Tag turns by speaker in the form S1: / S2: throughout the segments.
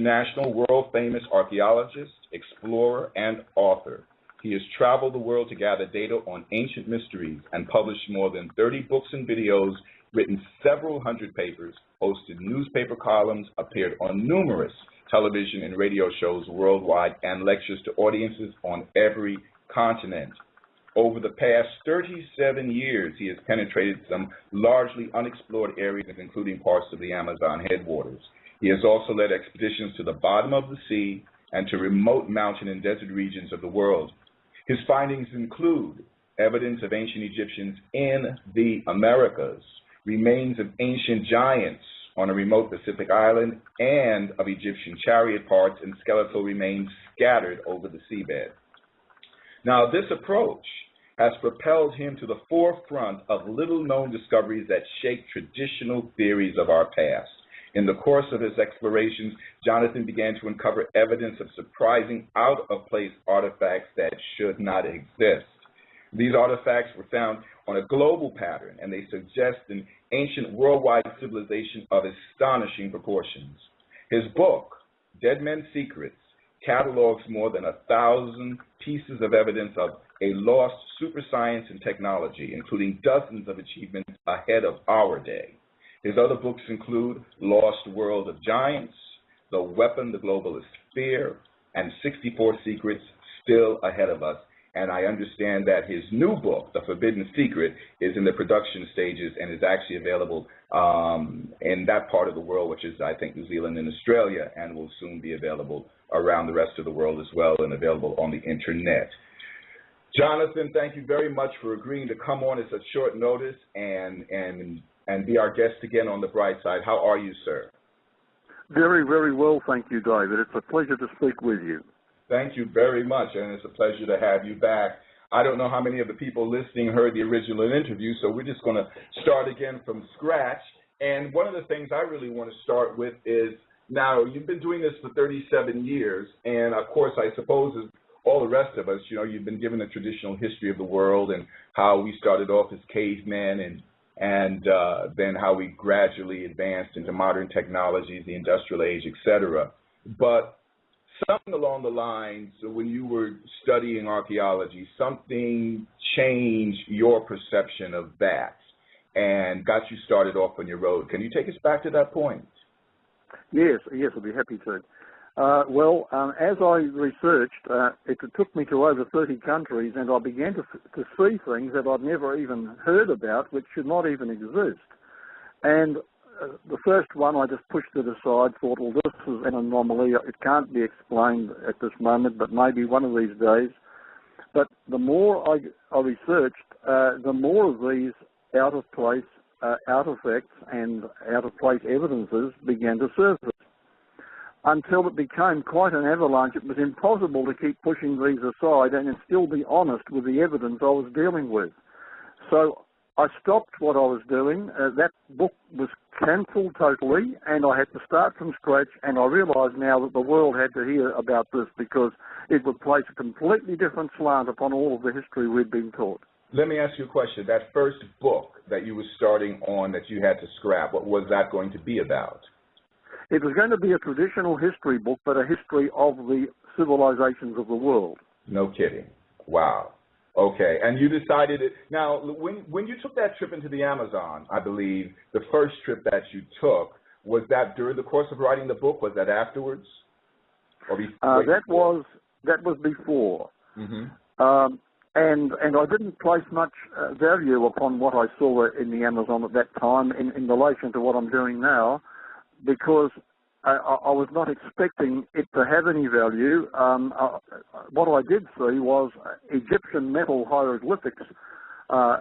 S1: international world-famous archaeologist, explorer, and author. He has traveled the world to gather data on ancient mysteries and published more than 30 books and videos, written several hundred papers, hosted newspaper columns, appeared on numerous television and radio shows worldwide, and lectures to audiences on every continent. Over the past 37 years, he has penetrated some largely unexplored areas, including parts of the Amazon headwaters. He has also led expeditions to the bottom of the sea and to remote mountain and desert regions of the world. His findings include evidence of ancient Egyptians in the Americas, remains of ancient giants on a remote Pacific island, and of Egyptian chariot parts and skeletal remains scattered over the seabed. Now, this approach has propelled him to the forefront of little-known discoveries that shake traditional theories of our past. In the course of his explorations, Jonathan began to uncover evidence of surprising out-of-place artifacts that should not exist. These artifacts were found on a global pattern, and they suggest an ancient worldwide civilization of astonishing proportions. His book, Dead Men's Secrets, catalogs more than 1,000 pieces of evidence of a lost super science and technology, including dozens of achievements ahead of our day. His other books include Lost World of Giants, The Weapon the Globalist Fear, and 64 Secrets Still Ahead of Us. And I understand that his new book, The Forbidden Secret, is in the production stages and is actually available in that part of the world, which is, I think, New Zealand and Australia, and will soon be available around the rest of the world as well and available on the internet. Jonathan, thank you very much for agreeing to come on at such short notice and be our guest again on The Bright Side. How are you, sir?
S2: Very, very well, thank you, David. It's a pleasure to speak with you.
S1: Thank you very much, and it's a pleasure to have you back. I don't know how many of the people listening heard the original interview, so we're just going to start again from scratch. And one of the things I really want to start with is, now, you've been doing this for 37 years, and of course, I suppose, as all the rest of us, you know, you've been given the traditional history of the world and how we started off as cavemen and then how we gradually advanced into modern technologies, the industrial age, et cetera. But something along the lines, when you were studying archaeology, something changed your perception of that and got you started off on your road. Can you take us back to that point?
S2: Yes, I'll be happy to. As I researched, it took me to over 30 countries, and I began to see things that I'd never even heard about, which should not even exist. And the first one, I just pushed it aside, thought, well, this is an anomaly. It can't be explained at this moment, but maybe one of these days. But the more I researched, the more of these out-of-place artifacts and out-of-place evidences began to surface, until it became quite an avalanche. It was impossible to keep pushing these aside and still be honest with the evidence I was dealing with. So I stopped what I was doing. That book was cancelled totally, and I had to start from scratch, and I realised now that the world had to hear about this because it would place a completely different slant upon all of the history we'd been taught.
S1: Let me ask you a question. That first book that you were starting on that you had to scrap, what was that going to be about?
S2: It was going to be a traditional history book, but a history of the civilizations of the world.
S1: No kidding. Wow. Okay. And you decided it. Now, when you took that trip into the Amazon, I believe, the first trip that you took, was that during the course of writing the book? Was that afterwards? Or
S2: that was before.
S1: Mm-hmm.
S2: And I didn't place much value upon what I saw in the Amazon at that time in relation to what I'm doing now, because I was not expecting it to have any value. What I did see was Egyptian metal hieroglyphics,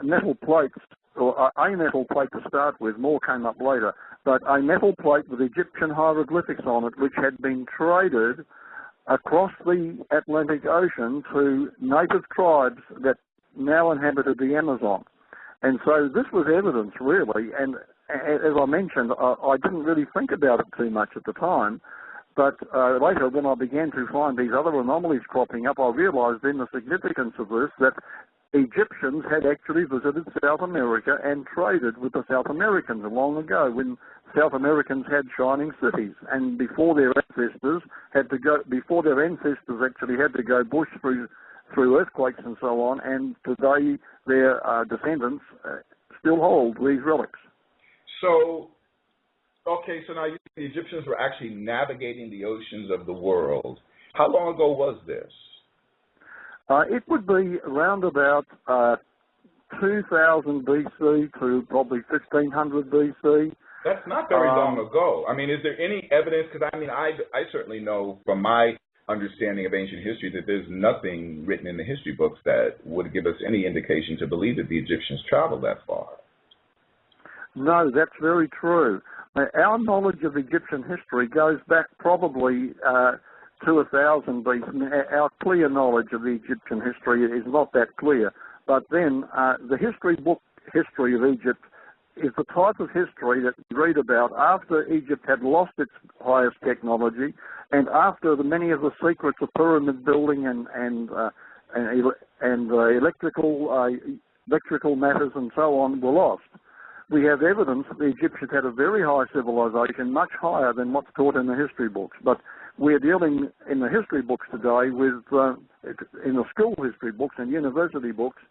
S2: metal plates, or a metal plate to start with, more came up later, but a metal plate with Egyptian hieroglyphics on it, which had been traded across the Atlantic Ocean to native tribes that now inhabited the Amazon. And so this was evidence, really, and as I mentioned, I didn't really think about it too much at the time, but later when I began to find these other anomalies cropping up, I realised then the significance of this, that Egyptians had actually visited South America and traded with the South Americans long ago when South Americans had shining cities, and before their ancestors actually had to go bush through earthquakes and so on, and today their descendants still hold these relics.
S1: So, okay, so now the Egyptians were actually navigating the oceans of the world. How long ago was this?
S2: It would be around about 2000 BC to probably 1500 BC.
S1: That's not very long ago. I mean, is there any evidence? Because, I mean, I certainly know from my understanding of ancient history that there's nothing written in the history books that would give us any indication to believe that the Egyptians traveled that far. No,
S2: that's very true. Our knowledge of Egyptian history goes back probably to 1000 BC. Our clear knowledge of the Egyptian history is not that clear. But then the history of Egypt is the type of history that we read about after Egypt had lost its highest technology and after many of the secrets of pyramid building and electrical matters and so on were lost. We have evidence that the Egyptians had a very high civilization, much higher than what's taught in the history books. But we're dealing in the history books today with, in the school history books and university books,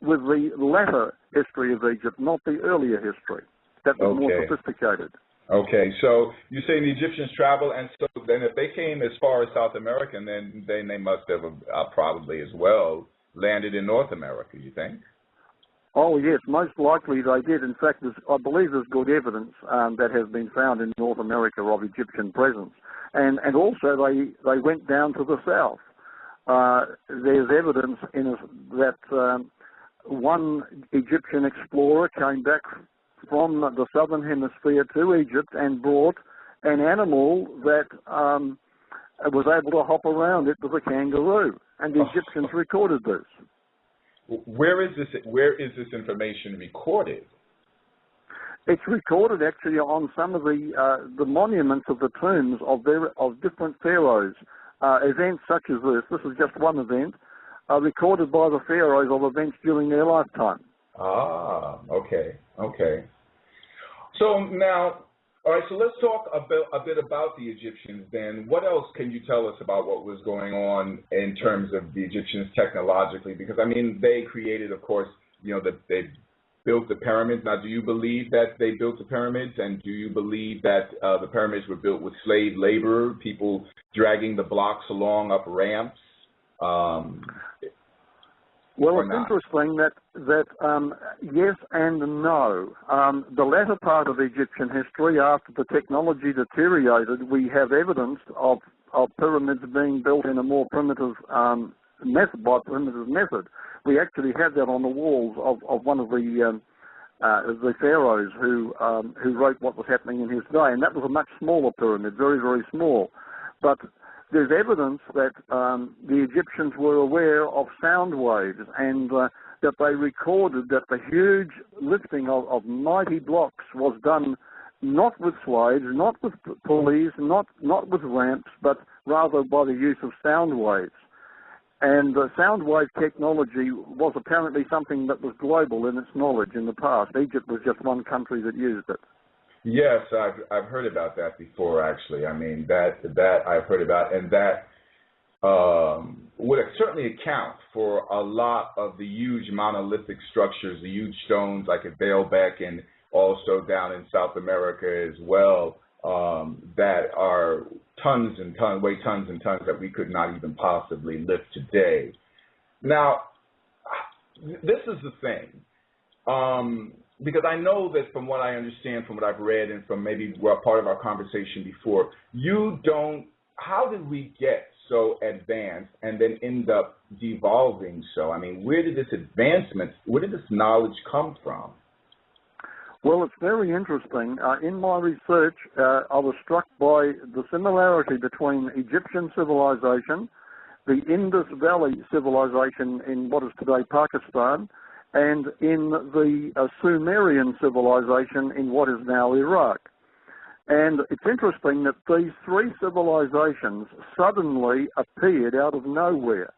S2: with the latter history of Egypt, not the earlier history. That was more sophisticated.
S1: Okay, so you say the Egyptians traveled, and so then if they came as far as South America, then they must have probably as well landed in North America, you think?
S2: Oh, yes, most likely they did. In fact, I believe there's good evidence that has been found in North America of Egyptian presence. And also they went down to the south. There's evidence that one Egyptian explorer came back from the southern hemisphere to Egypt and brought an animal that was able to hop around. It was a kangaroo, and the Egyptians recorded this.
S1: Where is this information recorded?
S2: It's recorded actually on some of the monuments of the tombs of different pharaohs. Events such as this. This is just one event recorded by the pharaohs of events during their lifetime.
S1: Ah, okay. So now, all right. So let's talk a bit about the Egyptians. Then, what else can you tell us about what was going on in terms of the Egyptians technologically? Because I mean, they created, of course, that they built the pyramids. Now, do you believe that they built the pyramids, and do you believe that the pyramids were built with slave labor, people dragging the blocks along up ramps?
S2: Well, it's interesting that yes and no. The latter part of Egyptian history, after the technology deteriorated, we have evidence of pyramids being built in a more primitive method. We actually have that on the walls of one of the pharaohs who wrote what was happening in his day, and that was a much smaller pyramid, very, very small. But there's evidence that the Egyptians were aware of sound waves and that they recorded that the huge lifting of mighty blocks was done not with slaves, not with pulleys, not with ramps, but rather by the use of sound waves. And sound wave technology was apparently something that was global in its knowledge in the past. Egypt was just one country that used it.
S1: Yes, I've heard about that before, actually. I mean, that I've heard about, and that would certainly account for a lot of the huge monolithic structures, the huge stones like at Baalbek and also down in South America as well, that are tons and tons, weigh tons and tons that we could not even possibly lift today. Now, this is the thing. Because I know that from what I understand, from what I've read, and from maybe part of our conversation before, how did we get so advanced and then end up devolving so? I mean, where did this knowledge come from?
S2: Well, it's very interesting. In my research, I was struck by the similarity between Egyptian civilization, the Indus Valley civilization in what is today Pakistan, and in the Sumerian civilization in what is now Iraq. And it's interesting that these three civilizations suddenly appeared out of nowhere.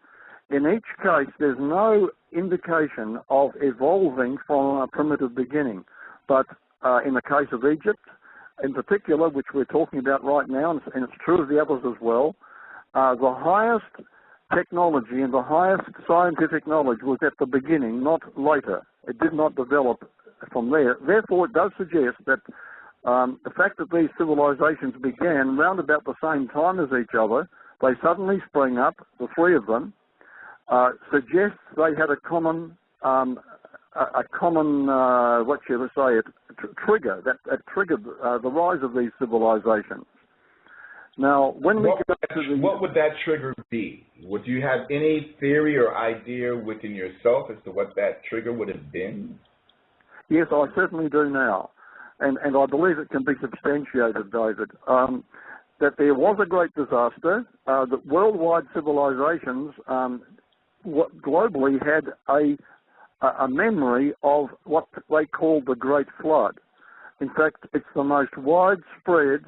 S2: in each case, there's no indication of evolving from a primitive beginning. But in the case of Egypt, in particular, which we're talking about right now, and it's true of the others as well, the highest technology and the highest scientific knowledge was at the beginning, not later. It did not develop from there. Therefore, it does suggest that the fact that these civilizations began round about the same time as each other, they suddenly sprang up, the three of them, suggests they had a common what shall we say, trigger that triggered the rise of these civilizations. Now, when we get to the...
S1: What would that trigger be? Would you have any theory or idea within yourself as to what that trigger would have been?
S2: Yes, I certainly do now. And I believe it can be substantiated, David, that there was a great disaster, that worldwide civilizations globally had a memory of what they called the Great Flood. In fact, it's the most widespread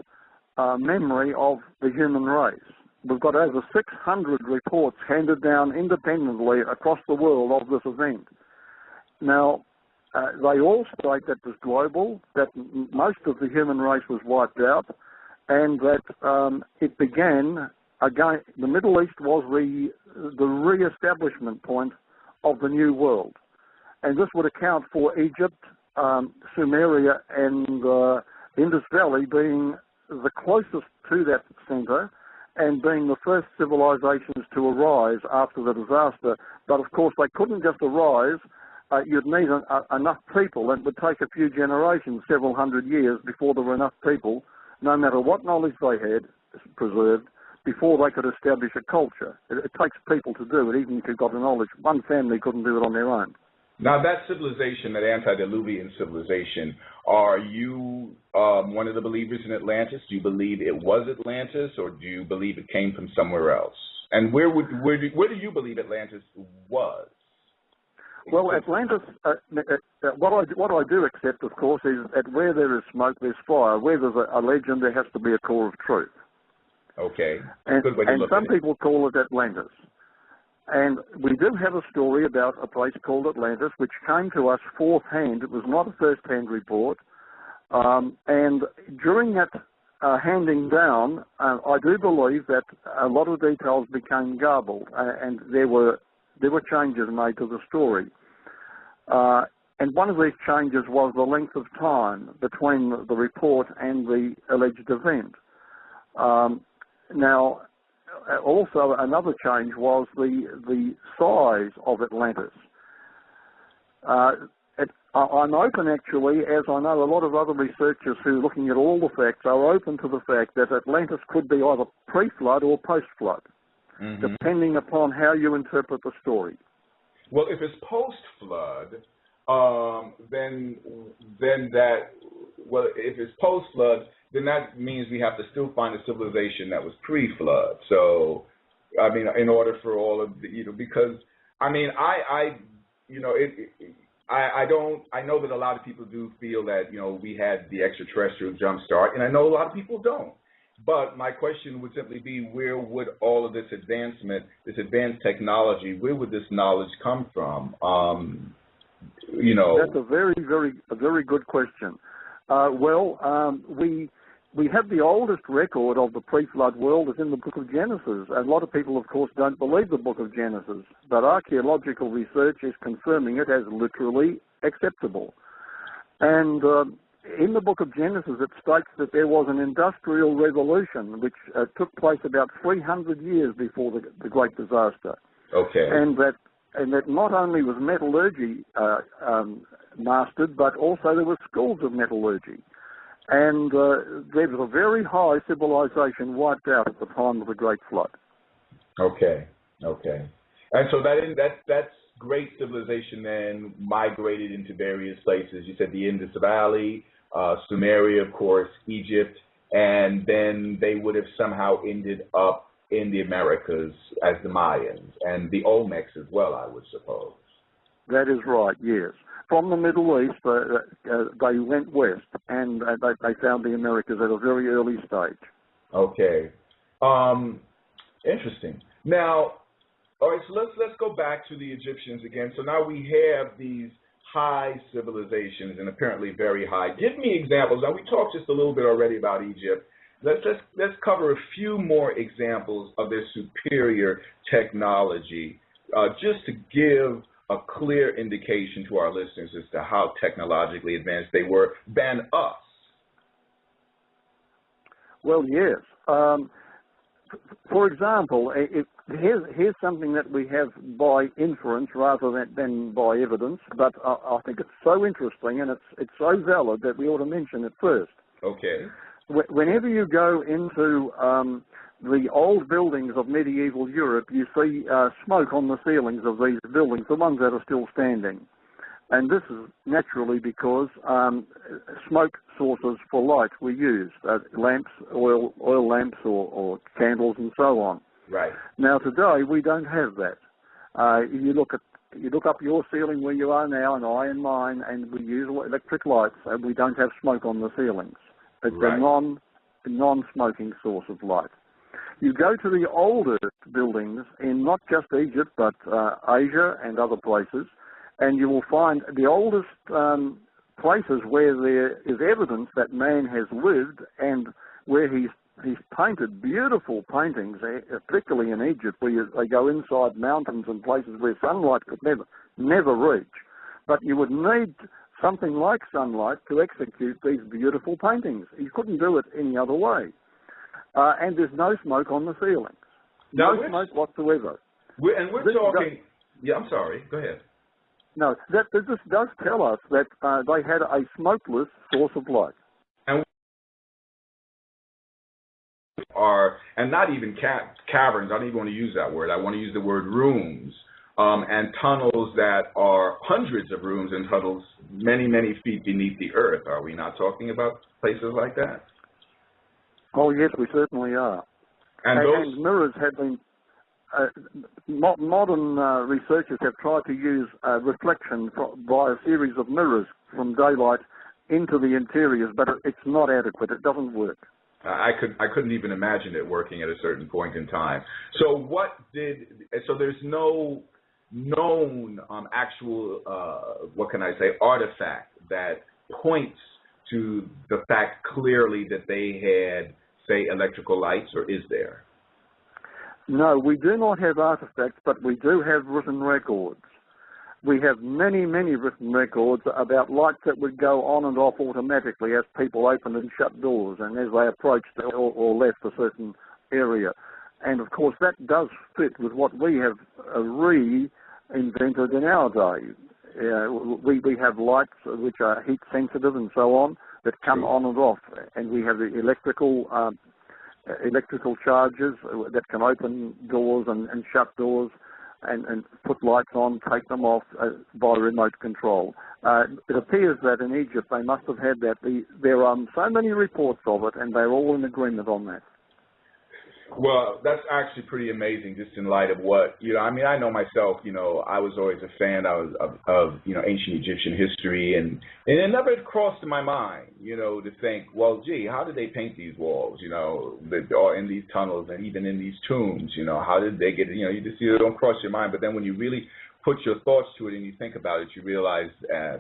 S2: memory of the human race. We've got over 600 reports handed down independently across the world of this event. Now, they all state that it was global, that most of the human race was wiped out, and that it began again. The Middle East was the re-establishment point of the New World, and this would account for Egypt, Sumeria, and the Indus Valley being the closest to that centre and being the first civilizations to arise after the disaster. But of course, they couldn't just arise. You'd need enough people, and it would take a few generations, several hundred years, before there were enough people, no matter what knowledge they had preserved, before they could establish a culture. It takes people to do it, even if you've got the knowledge. One family couldn't do it on their own.
S1: Now, that civilization, that antediluvian civilization, are you one of the believers in Atlantis? Do you believe it was Atlantis, or do you believe it came from somewhere else? And where do you believe Atlantis was?
S2: Well, Atlantis, what I do accept, of course, is that where there is smoke, there's fire. Where there's a legend, there has to be a core of truth.
S1: Okay.
S2: And some people call it Atlantis. And we do have a story about a place called Atlantis, which came to us fourth hand. It was not a first-hand report. And during that handing down, I do believe that a lot of details became garbled, and there were changes made to the story. And one of these changes was the length of time between the report and the alleged event. Now, also another change was the size of Atlantis. I'm open, actually, as I know a lot of other researchers who are looking at all the facts are open to the fact that Atlantis could be either pre-flood or post-flood, depending upon how you interpret the story.
S1: Well, if it's post-flood, then if it's post-flood, then that means we have to still find a civilization that was pre-flood. So, I mean, in order for all of the, because, I mean, I know that a lot of people do feel that, we had the extraterrestrial jump start, and I know a lot of people don't. But my question would simply be, where would all of this advancement, this advanced technology, where would this knowledge come from?
S2: That's a very good question. We have the oldest record of the pre-flood world is in the book of Genesis. A lot of people, of course, don't believe the book of Genesis, but archaeological research is confirming it as literally acceptable. And in the book of Genesis, it states that there was an industrial revolution which took place about 300 years before the Great Disaster.
S1: Okay.
S2: And that not only was metallurgy mastered, but also there were schools of metallurgy. And there was a very high civilization wiped out at the time of the Great Flood. Okay.
S1: And so that great civilization then migrated into various places. You said the Indus Valley, Sumeria, of course, Egypt, and then they would have somehow ended up in the Americas as the Mayans, and the Olmecs as well, I would suppose.
S2: That is right, yes. From the Middle East, they went west, and they found the Americas at a very early stage.
S1: Okay. Interesting. Now, All right, so let's go back to the Egyptians again. So now we have these high civilizations, and apparently very high. Give me examples. Now we talked just a little bit already about Egypt. Let's cover a few more examples of their superior technology, just to give a clear indication to our listeners as to how technologically advanced they were than us.
S2: Well, yes. For example, here's something that we have by inference rather than by evidence, but I think it's so interesting and it's so valid that we ought to mention it first.
S1: Okay.
S2: Whenever you go into the old buildings of medieval Europe, you see smoke on the ceilings of these buildings, the ones that are still standing. And this is naturally because smoke sources for light were used, lamps, oil lamps or candles and so on.
S1: Right.
S2: Now today we don't have that. You look up your ceiling where you are now, and I and mine, and we use electric lights, and we don't have smoke on the ceilings. It's
S1: right.
S2: a non-smoking source of light. You go to the older buildings in not just Egypt but Asia and other places, and you will find the oldest places where there is evidence that man has lived and where he's painted beautiful paintings, particularly in Egypt, where they go inside mountains and places where sunlight could never reach. But you would need something like sunlight to execute these beautiful paintings. You couldn't do it any other way. And there's no smoke on the ceilings. No smoke whatsoever.
S1: We're talking... Yeah, I'm sorry. Go ahead.
S2: No, this does tell us that they had a smokeless source of light.
S1: And not even caverns. I don't even want to use that word. I want to use the word rooms, and tunnels that are hundreds of rooms and tunnels many, many feet beneath the earth. Are we not talking about places like that?
S2: Oh, yes, we certainly are. And mirrors have been... modern researchers have tried to use reflection by a series of mirrors from daylight into the interiors, but it's not adequate. It doesn't work.
S1: I couldn't even imagine it working at a certain point in time. So there's no known actual what can I say, artifact that points to the fact clearly that they had, say, electrical lights, or is there?
S2: No, we do not have artifacts, but we do have written records. We have many, many written records about lights that would go on and off automatically as people opened and shut doors and as they approached or left a certain area. And, of course, that does fit with what we have reinvented in our day. We have lights which are heat sensitive and so on that come on and off, and we have the electrical charges that can open doors and shut doors and put lights on, take them off by remote control. It appears that in Egypt they must have had that. There are so many reports of it, and they're all in agreement on that.
S1: Well, that's actually pretty amazing, just in light of what, I mean, I know myself, I was always a fan of ancient Egyptian history, and it never crossed my mind, to think, well, gee, how did they paint these walls, in these tunnels and even in these tombs, how did they get it, you just it don't cross your mind, but then when you really put your thoughts to it and you think about it, you realize,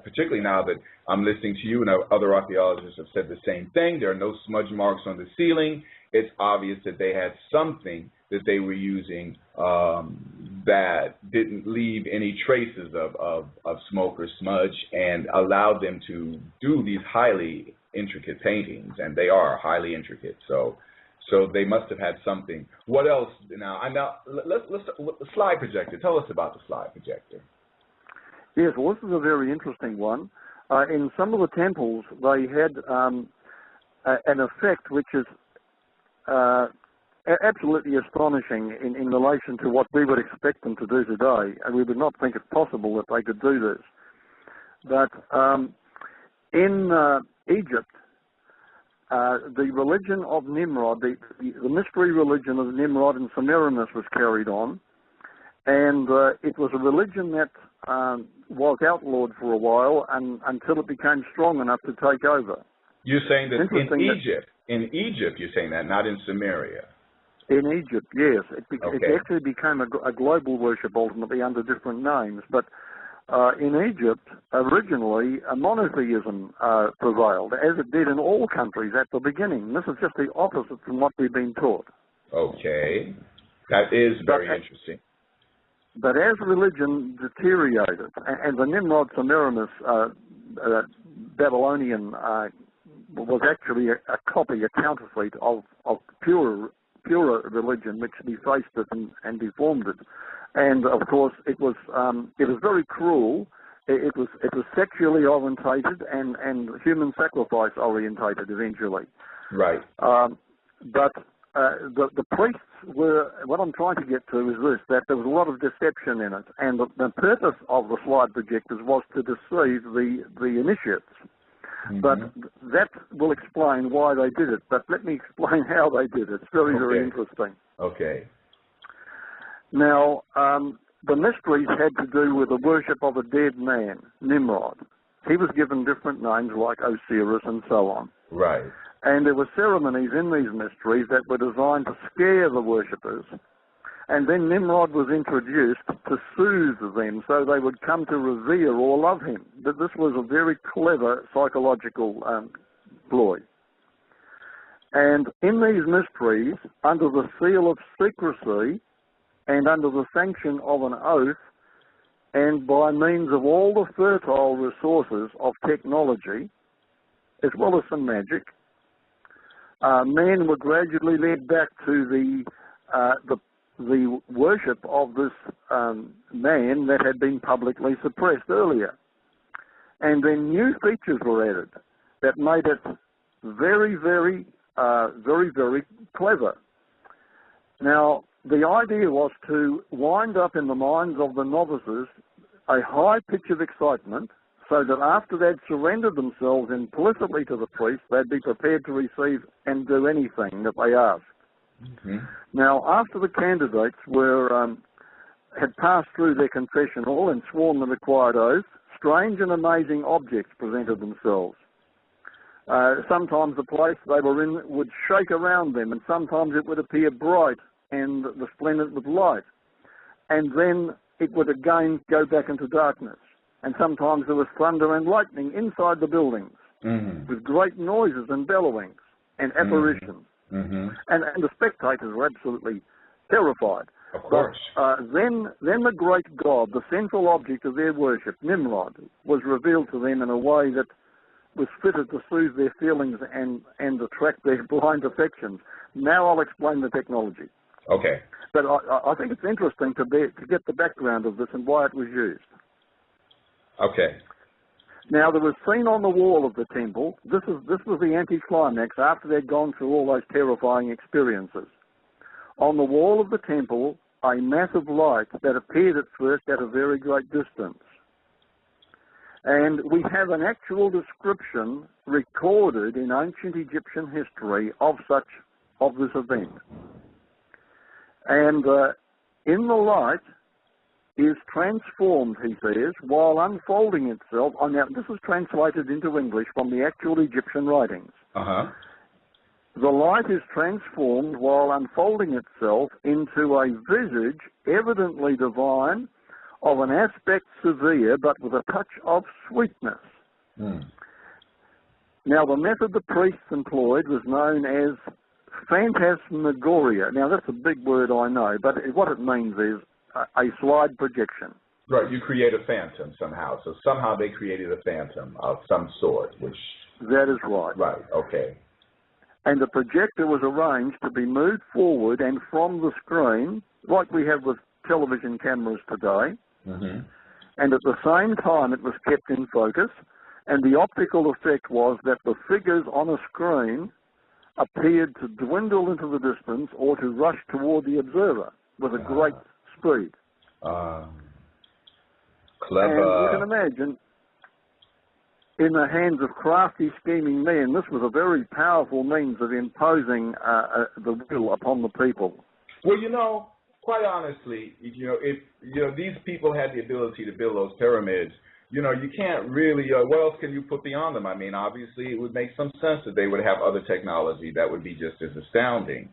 S1: particularly now that I'm listening to you and other archaeologists have said the same thing, there are no smudge marks on the ceiling. It's obvious that they had something that they were using that didn't leave any traces of smoke or smudge and allowed them to do these highly intricate paintings, and they are highly intricate. So they must have had something. What else? Now let's slide projector. Tell us about the slide projector.
S2: Yes, well, this is a very interesting one. In some of the temples, they had an effect which is absolutely astonishing in relation to what we would expect them to do today, and we would not think it possible that they could do this. But in Egypt, the religion of Nimrod, the mystery religion of Nimrod and Semiramis was carried on, and it was a religion that was outlawed for a while until it became strong enough to take over.
S1: You're saying that in Egypt, you're saying that, not in Samaria.
S2: In Egypt, yes. It
S1: Okay.
S2: actually became a global worship ultimately under different names. But in Egypt, originally, a monotheism prevailed, as it did in all countries at the beginning. This is just the opposite from what we've been taught.
S1: Okay. That is very interesting.
S2: But as religion deteriorated, and the Nimrod Semiramis Babylonian was actually a copy, a counterfeit of purer religion, which defaced it and deformed it. And of course, it was very cruel. It was sexually orientated and human sacrifice orientated eventually.
S1: Right.
S2: But the priests were, what I'm trying to get to is this, that there was a lot of deception in it, and the purpose of the slide projectors was to deceive the initiates. Mm-hmm. But that will explain why they did it. But let me explain how they did it. It's very, very interesting.
S1: Okay.
S2: Now, the mysteries had to do with the worship of a dead man, Nimrod. He was given different names like Osiris and so on.
S1: Right.
S2: And there were ceremonies in these mysteries that were designed to scare the worshippers. And then Nimrod was introduced to soothe them so they would come to revere or love him. But this was a very clever psychological ploy. And in these mysteries, under the seal of secrecy and under the sanction of an oath, and by means of all the fertile resources of technology, as well as some magic, men were gradually led back to the worship of this man that had been publicly suppressed earlier. And then new features were added that made it very, very, very, very clever. Now, the idea was to wind up in the minds of the novices a high pitch of excitement so that after they'd surrendered themselves implicitly to the priest, they'd be prepared to receive and do anything that they asked. Mm-hmm. Now, after the candidates had passed through their confessional and sworn the required oath, strange and amazing objects presented themselves. Sometimes the place they were in would shake around them, and sometimes it would appear bright and resplendent with light. And then it would again go back into darkness. And sometimes there was thunder and lightning inside the buildings, with great noises and bellowings and apparitions. Mm-hmm. And the spectators were absolutely terrified.
S1: Of course.
S2: But then the great god, the central object of their worship, Nimrod, was revealed to them in a way that was fitted to soothe their feelings and attract their blind affections. Now I'll explain the technology.
S1: Okay.
S2: But I think it's interesting to get the background of this and why it was used.
S1: Okay.
S2: Now, there was seen on the wall of the temple, this was the anticlimax after they'd gone through all those terrifying experiences. On the wall of the temple, a massive light that appeared at first at a very great distance. And we have an actual description recorded in ancient Egyptian history of this event. And in the light is transformed, he says, while unfolding itself. Now, this is translated into English from the actual Egyptian writings.
S1: Uh-huh.
S2: The light is transformed while unfolding itself into a visage evidently divine, of an aspect severe, but with a touch of sweetness. Mm. Now, the method the priests employed was known as phantasmagoria. Now, that's a big word, I know, but what it means is a slide projection.
S1: Right, you create a phantom somehow. So somehow they created a phantom of some sort, which...
S2: That is right.
S1: Right, okay.
S2: And the projector was arranged to be moved forward and from the screen, like we have with television cameras today, and at the same time it was kept in focus, and the optical effect was that the figures on a screen appeared to dwindle into the distance or to rush toward the observer with a great speed.
S1: Clever.
S2: And you can imagine, in the hands of crafty, scheming men, this was a very powerful means of imposing the will upon the people.
S1: Well, quite honestly, if these people had the ability to build those pyramids, you can't really, what else can you put beyond them? I mean, obviously, it would make some sense that they would have other technology that would be just as astounding.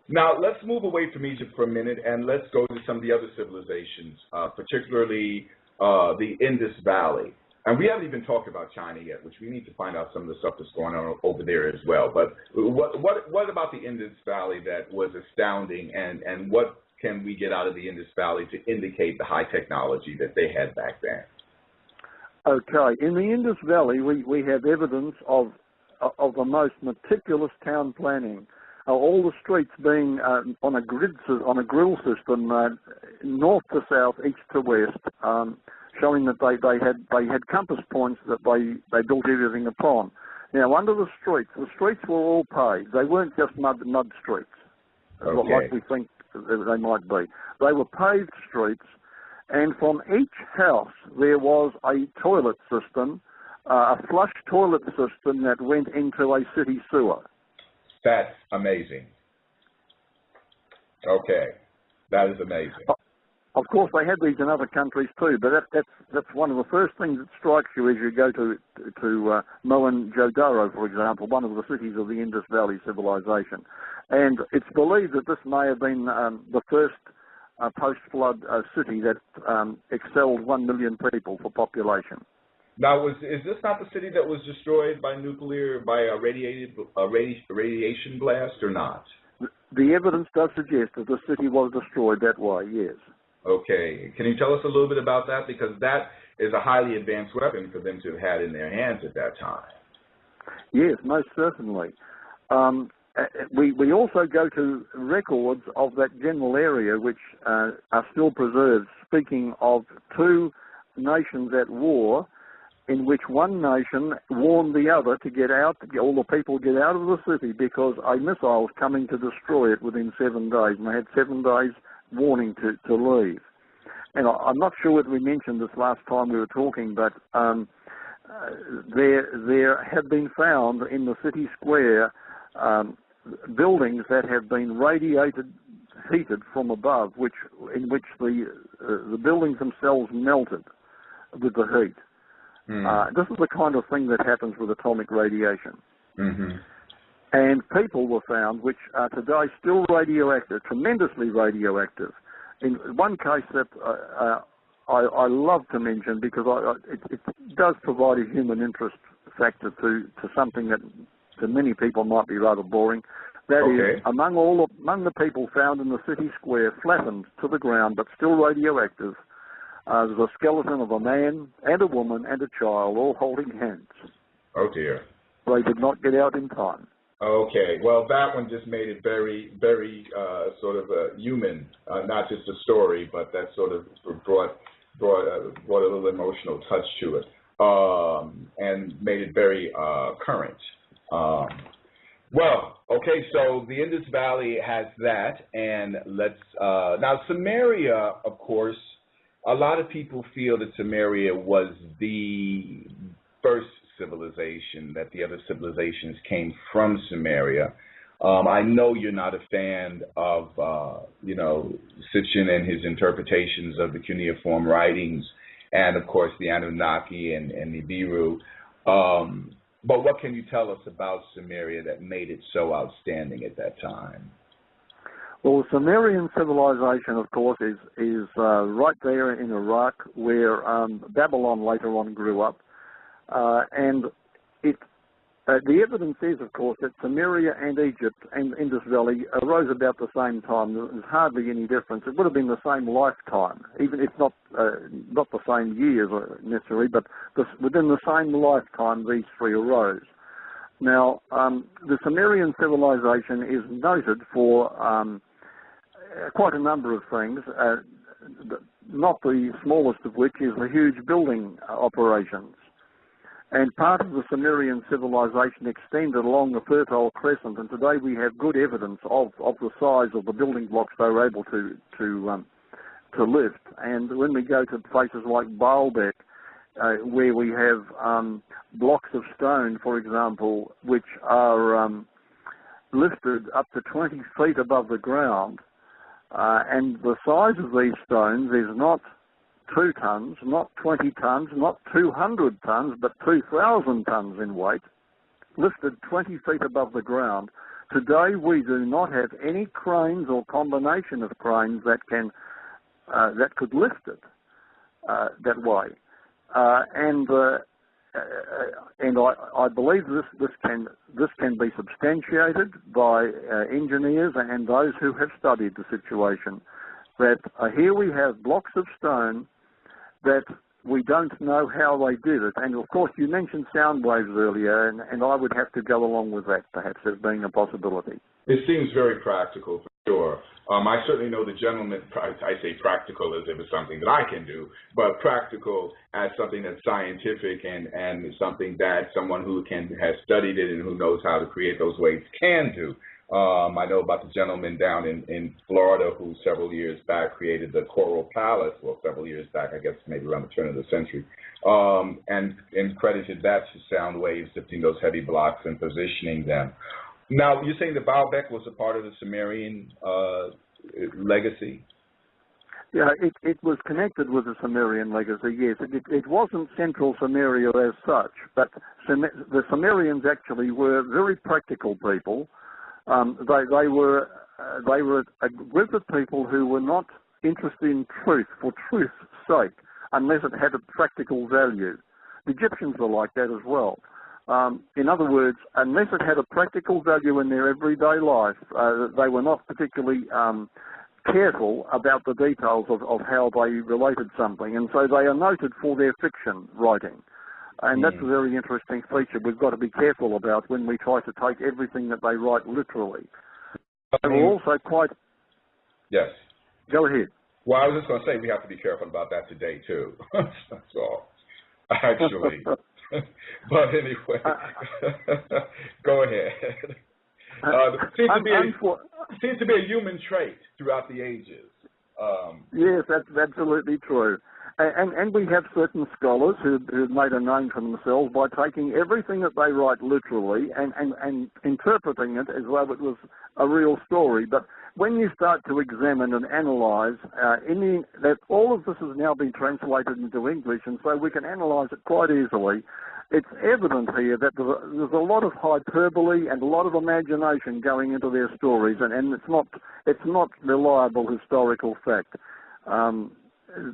S1: Now, let's move away from Egypt for a minute and let's go to some of the other civilizations, particularly the Indus Valley. And we haven't even talked about China yet, which we need to find out some of the stuff that's going on over there as well. But what about the Indus Valley that was astounding, and what can we get out of the Indus Valley to indicate the high technology that they had back then?
S2: Okay, in the Indus Valley, we have evidence of the most meticulous town planning. All the streets being on a grill system, north to south, east to west, showing that they had compass points that they built everything upon. Now, under the streets were all paved. They weren't just mud streets,
S1: okay,
S2: like we think they might be. They were paved streets, and from each house there was a toilet system, a flush toilet system that went into a city sewer.
S1: That's amazing. Okay, that is amazing.
S2: Of course, they had these in other countries too, but that's one of the first things that strikes you as you go to Mohenjo-Daro, for example, one of the cities of the Indus Valley civilization. And it's believed that this may have been the first post-flood city that excelled 1 million people for population.
S1: Now, is this not the city that was destroyed by a radiation blast, or not?
S2: The evidence does suggest that the city was destroyed that way, yes.
S1: Okay. Can you tell us a little bit about that? Because that is a highly advanced weapon for them to have had in their hands at that time.
S2: Yes, most certainly. We also go to records of that general area which are still preserved, speaking of two nations at war, in which one nation warned the other to get out, all the people get out of the city because a missile was coming to destroy it within 7 days, and they had 7 days warning to leave. And I'm not sure whether we mentioned this last time we were talking, but there have been found in the city square buildings that have been heated from above, in which the buildings themselves melted with the heat. This is the kind of thing that happens with atomic radiation.
S1: Mm-hmm.
S2: And people were found which are today still radioactive, tremendously radioactive. In one case that I love to mention because it does provide a human interest factor to something that to many people might be rather boring. That is, among the people found in the city square, flattened to the ground but still radioactive, there's a skeleton of a man and a woman and a child all holding hands.
S1: Oh dear.
S2: They did not get out in time.
S1: Okay, well, that one just made it very, very sort of human, not just a story, but that sort of brought a little emotional touch to it, and made it very current. Well, okay, so the Indus Valley has that, and let's now Samaria, of course. A lot of people feel that Samaria was the first civilization, that the other civilizations came from Samaria. I know you're not a fan of, Sitchin and his interpretations of the cuneiform writings, and of course the Anunnaki and Nibiru. But what can you tell us about Samaria that made it so outstanding at that time?
S2: Well, the Sumerian civilization, of course, is right there in Iraq, where Babylon later on grew up. And the evidence is, of course, that Samaria and Egypt and Indus Valley arose about the same time. There's hardly any difference. It would have been the same lifetime, even if not the same years necessarily, but within the same lifetime these three arose. Now, the Sumerian civilization is noted for quite a number of things, not the smallest of which is the huge building operations. And part of the Sumerian civilization extended along the Fertile Crescent, and today we have good evidence of the size of the building blocks they were able to lift. And when we go to places like Baalbek, where we have blocks of stone, for example, which are lifted up to 20 feet above the ground, and the size of these stones is not 2 tons, not 20 tons, not 200 tons, but 2,000 tons in weight, lifted 20 feet above the ground. Today, we do not have any cranes or combination of cranes that could lift it that way. And I believe this can be substantiated by engineers and those who have studied the situation. That here we have blocks of stone that we don't know how they did it. And of course, you mentioned sound waves earlier, and I would have to go along with that, perhaps, as being a possibility.
S1: It seems very practical, for sure. I certainly know the gentleman, I say practical as if it's something that I can do, but practical as something that's scientific and something that someone who has studied it and who knows how to create those waves can do. I know about the gentleman down in Florida who several years back created the Coral Palace, well, several years back, I guess maybe around the turn of the century, and credited that to sound waves, lifting those heavy blocks and positioning them. Now, you're saying that Baalbek was a part of the Sumerian legacy?
S2: Yeah, it was connected with the Sumerian legacy, yes. It wasn't central Sumeria as such, but the Sumerians actually were very practical people. They were a group of people who were not interested in truth for truth's sake, unless it had a practical value. The Egyptians were like that as well. In other words, unless it had a practical value in their everyday life, they were not particularly careful about the details of how they related something. And so they are noted for their fiction writing. And that's a very interesting feature we've got to be careful about when we try to take everything that they write literally. They were also quite...
S1: Yes.
S2: Go ahead.
S1: Well, I was just going to say we have to be careful about that today, too. That's all. Actually. But anyway, go ahead. Seems to be a human trait throughout the ages.
S2: Yes, that's absolutely true. And we have certain scholars who've made a name for themselves by taking everything that they write literally and interpreting it as though it was a real story. But when you start to examine and analyse, that all of this has now been translated into English, and so we can analyse it quite easily. It's evident here that there's a lot of hyperbole and a lot of imagination going into their stories, and it's not reliable historical fact.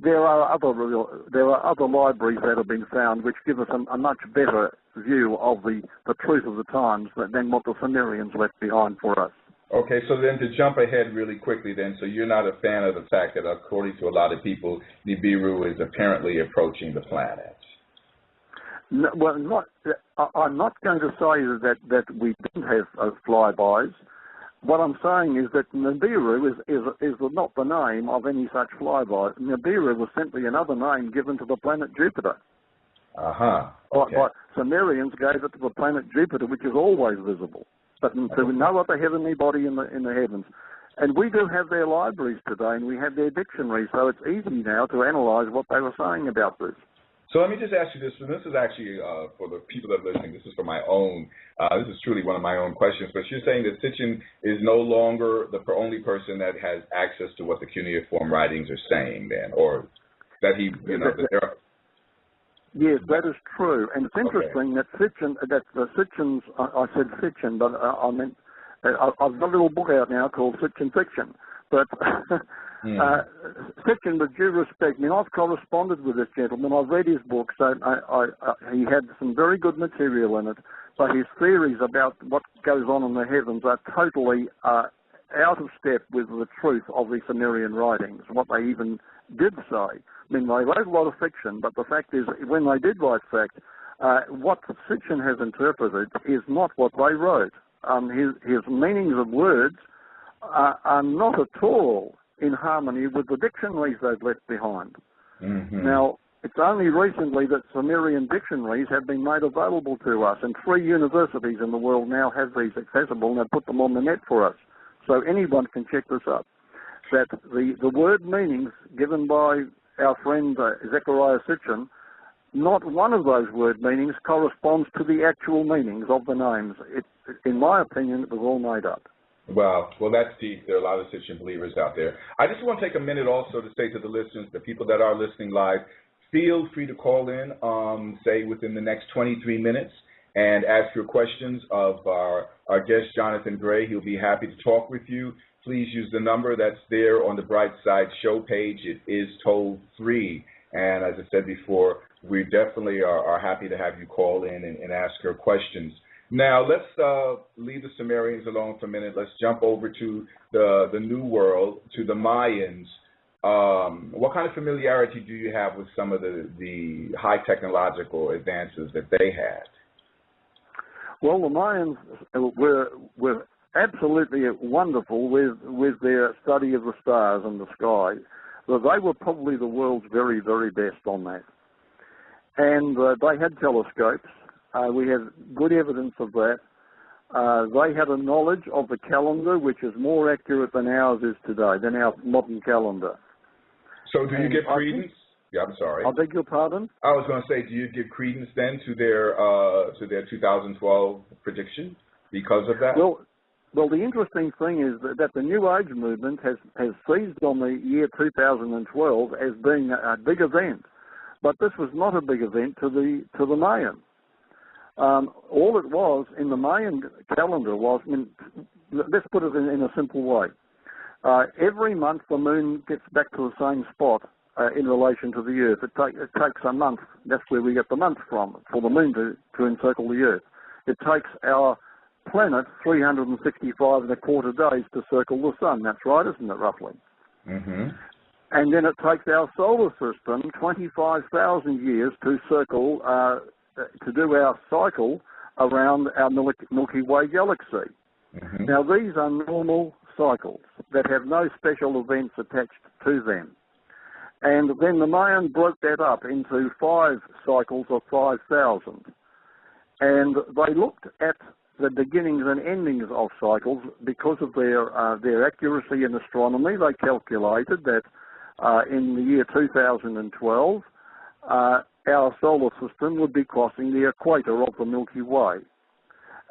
S2: There are other libraries that have been found which give us a much better view of the truth of the times than what the Sumerians left behind for us.
S1: Okay, so then to jump ahead really quickly then, so you're not a fan of the fact that according to a lot of people, Nibiru is apparently approaching the planet?
S2: No, well, I'm not going to say that we didn't have flybys. What I'm saying is that Nibiru is not the name of any such flyby. Nibiru was simply another name given to the planet Jupiter.
S1: Okay.
S2: But Sumerians gave it to the planet Jupiter, which is always visible, but to no other heavenly body in the heavens. And we do have their libraries today, and we have their dictionaries, so it's easy now to analyse what they were saying about this.
S1: So let me just ask you this, and this is actually for the people that are listening, this is for my own, this is truly one of my own questions, but you're saying that Sitchin is no longer the only person that has access to what the cuneiform writings are saying then, or that he, that there are...
S2: Yes, that is true, and it's interesting that the Sitchins, I said Sitchin, but I meant, I've got a little book out now called Sitchin Fiction, but... Sitchin, with due respect, I've corresponded with this gentleman. I've read his book, so he had some very good material in it, but his theories about what goes on in the heavens are totally out of step with the truth of the Sumerian writings, what they even did say. They wrote a lot of fiction, but the fact is, when they did write fact, what Sitchin has interpreted is not what they wrote. His meanings of words are not at all in harmony with the dictionaries they've left behind. Now, it's only recently that Sumerian dictionaries have been made available to us, and 3 universities in the world now have these accessible, and they've put them on the net for us. So anyone can check this up. That the word meanings given by our friend Zechariah Sitchin, not one of those word meanings corresponds to the actual meanings of the names. In my opinion, it was all made up.
S1: Well, that's deep. There are a lot of Sitchin believers out there. I just want to take a minute also to say to the listeners, the people that are listening live, feel free to call in, say within the next 23 minutes, and ask your questions of our guest, Jonathan Gray. He'll be happy to talk with you. Please use the number that's there on the Brightside show page. It is toll free. And as I said before, we definitely are happy to have you call in and ask your questions. Now, let's leave the Sumerians alone for a minute. Let's jump over to the New World, to the Mayans. What kind of familiarity do you have with some of the high technological advances that they had?
S2: Well, the Mayans were absolutely wonderful with their study of the stars and the sky. Well, they were probably the world's very, very best on that. And they had telescopes. We have good evidence of that. They had a knowledge of the calendar which is more accurate than ours is today, than our modern calendar.
S1: So do you give credence? Yeah, I'm sorry.
S2: I beg your pardon?
S1: I was going to say, do you give credence then to their 2012 prediction because of that?
S2: Well, the interesting thing is that the New Age movement has seized on the year 2012 as being a big event, but this was not a big event to the Mayan. All it was in the Mayan calendar was, let's put it in a simple way. Every month the moon gets back to the same spot in relation to the Earth. It takes a month. That's where we get the month from, for the moon to encircle the Earth. It takes our planet 365 and a quarter days to circle the sun. That's right, isn't it, roughly? Mm-hmm. And then it takes our solar system 25,000 years to circle, to do our cycle around our Milky Way galaxy. Mm-hmm. Now, these are normal cycles that have no special events attached to them. And then the Mayan broke that up into 5 cycles of 5,000. And they looked at the beginnings and endings of cycles because of their accuracy in astronomy. They calculated that in the year 2012, our solar system would be crossing the equator of the Milky Way.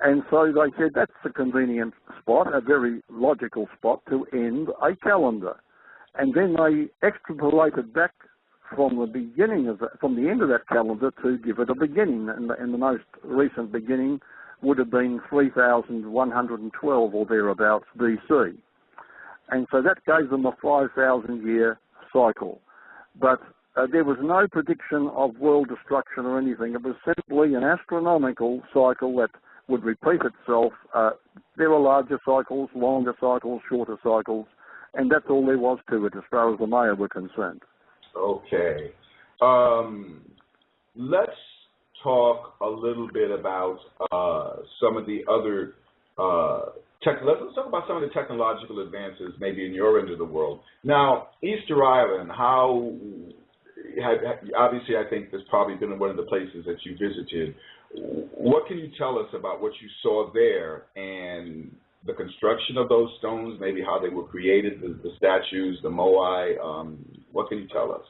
S2: And so they said that's a convenient spot, a very logical spot to end a calendar. And then they extrapolated back from the end of that calendar to give it a beginning. And the most recent beginning would have been 3,112 or thereabouts BC. And so that gave them a 5,000-year cycle. But there was no prediction of world destruction or anything. It was simply an astronomical cycle that would repeat itself. There are larger cycles, longer cycles, shorter cycles, and that's all there was to it as far as the Maya were concerned.
S1: Okay. Let's talk a little bit about some of the other let's talk about some of the technological advances maybe in your end of the world. Now, Easter Island, obviously I think that's probably been one of the places that you visited. What can you tell us about what you saw there and the construction of those stones, maybe how they were created, the statues, the moai? What can you tell us?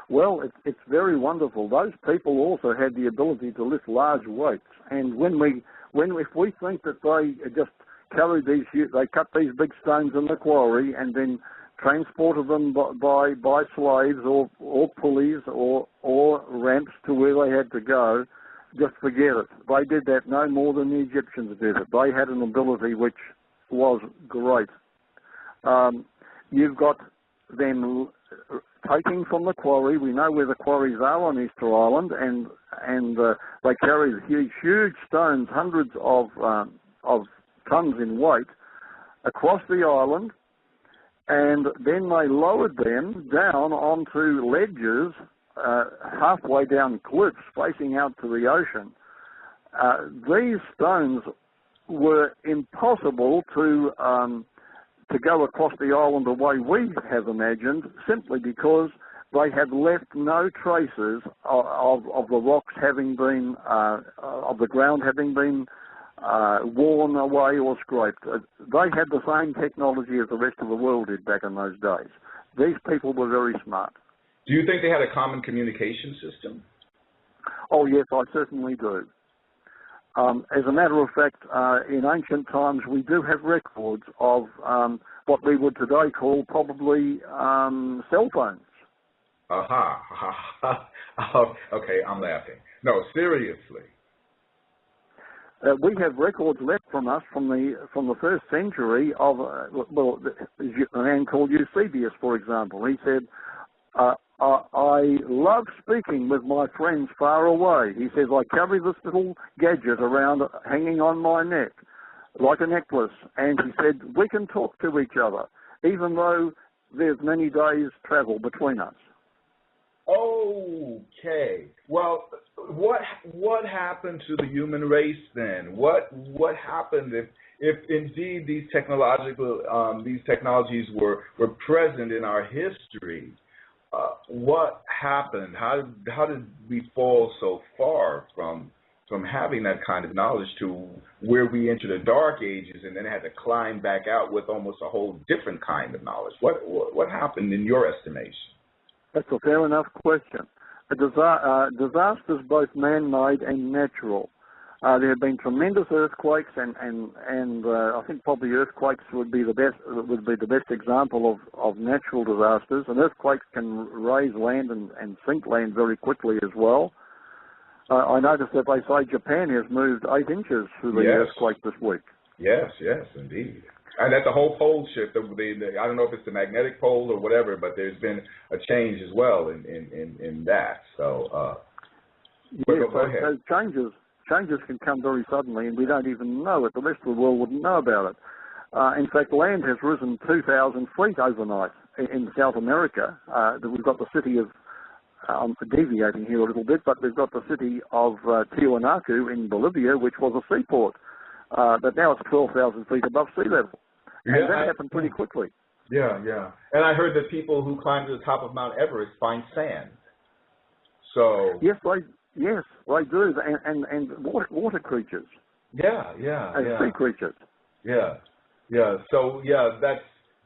S2: Well, it's very wonderful. Those people also had the ability to lift large weights, and if we think that they just carried they cut these big stones in the quarry and then transported them by slaves or pulleys or ramps to where they had to go, just forget it. They did that no more than the Egyptians did it. They had an ability which was great. You've got them taking from the quarry. We know where the quarries are on Easter Island, and they carry these huge stones, hundreds of tons in weight, across the island, and then they lowered them down onto ledges halfway down cliffs facing out to the ocean. These stones were impossible to go across the island the way we have imagined, simply because they had left no traces of the rocks having been, of the ground having been worn away or scraped. They had the same technology as the rest of the world did back in those days. These people were very smart.
S1: Do you think they had a common communication system?
S2: Oh, yes, I certainly do. As a matter of fact, in ancient times, we do have records of what we would today call probably cell phones.
S1: Aha. Okay, I'm laughing. No, seriously.
S2: we have records left from us from the first century of a man called Eusebius, for example. He said, I love speaking with my friends far away. He says, I carry this little gadget around hanging on my neck like a necklace. And he said, we can talk to each other, even though there's many days' travel between us.
S1: Okay. Well, what happened to the human race then? What happened if indeed these technologies were present in our history? What happened? How did we fall so far from having that kind of knowledge to where we entered the dark ages and then had to climb back out with almost a whole different kind of knowledge? What happened in your estimation?
S2: That's a fair enough question. Disasters, both man-made and natural. There have been tremendous earthquakes, and I think probably earthquakes would be the best example of natural disasters. And earthquakes can raise land and sink land very quickly as well. I noticed that they say Japan has moved 8 inches through the earthquake this week. Yes,
S1: indeed. And that's a whole pole shift. I don't know if it's the magnetic pole or whatever, but there's been a change as well in that. So, go ahead.
S2: So changes can come very suddenly, and we don't even know it. The rest of the world wouldn't know about it. In fact, land has risen 2,000 feet overnight in South America. We've got the city of, I'm deviating here a little bit, but we've got the city of Tiwanaku in Bolivia, which was a seaport. But now it's 12,000 feet above sea level. And that happened pretty quickly.
S1: Yeah. And I heard that people who climb to the top of Mount Everest find sand. So
S2: Yes, they do. And water creatures.
S1: Yeah.
S2: Sea creatures.
S1: Yeah. So,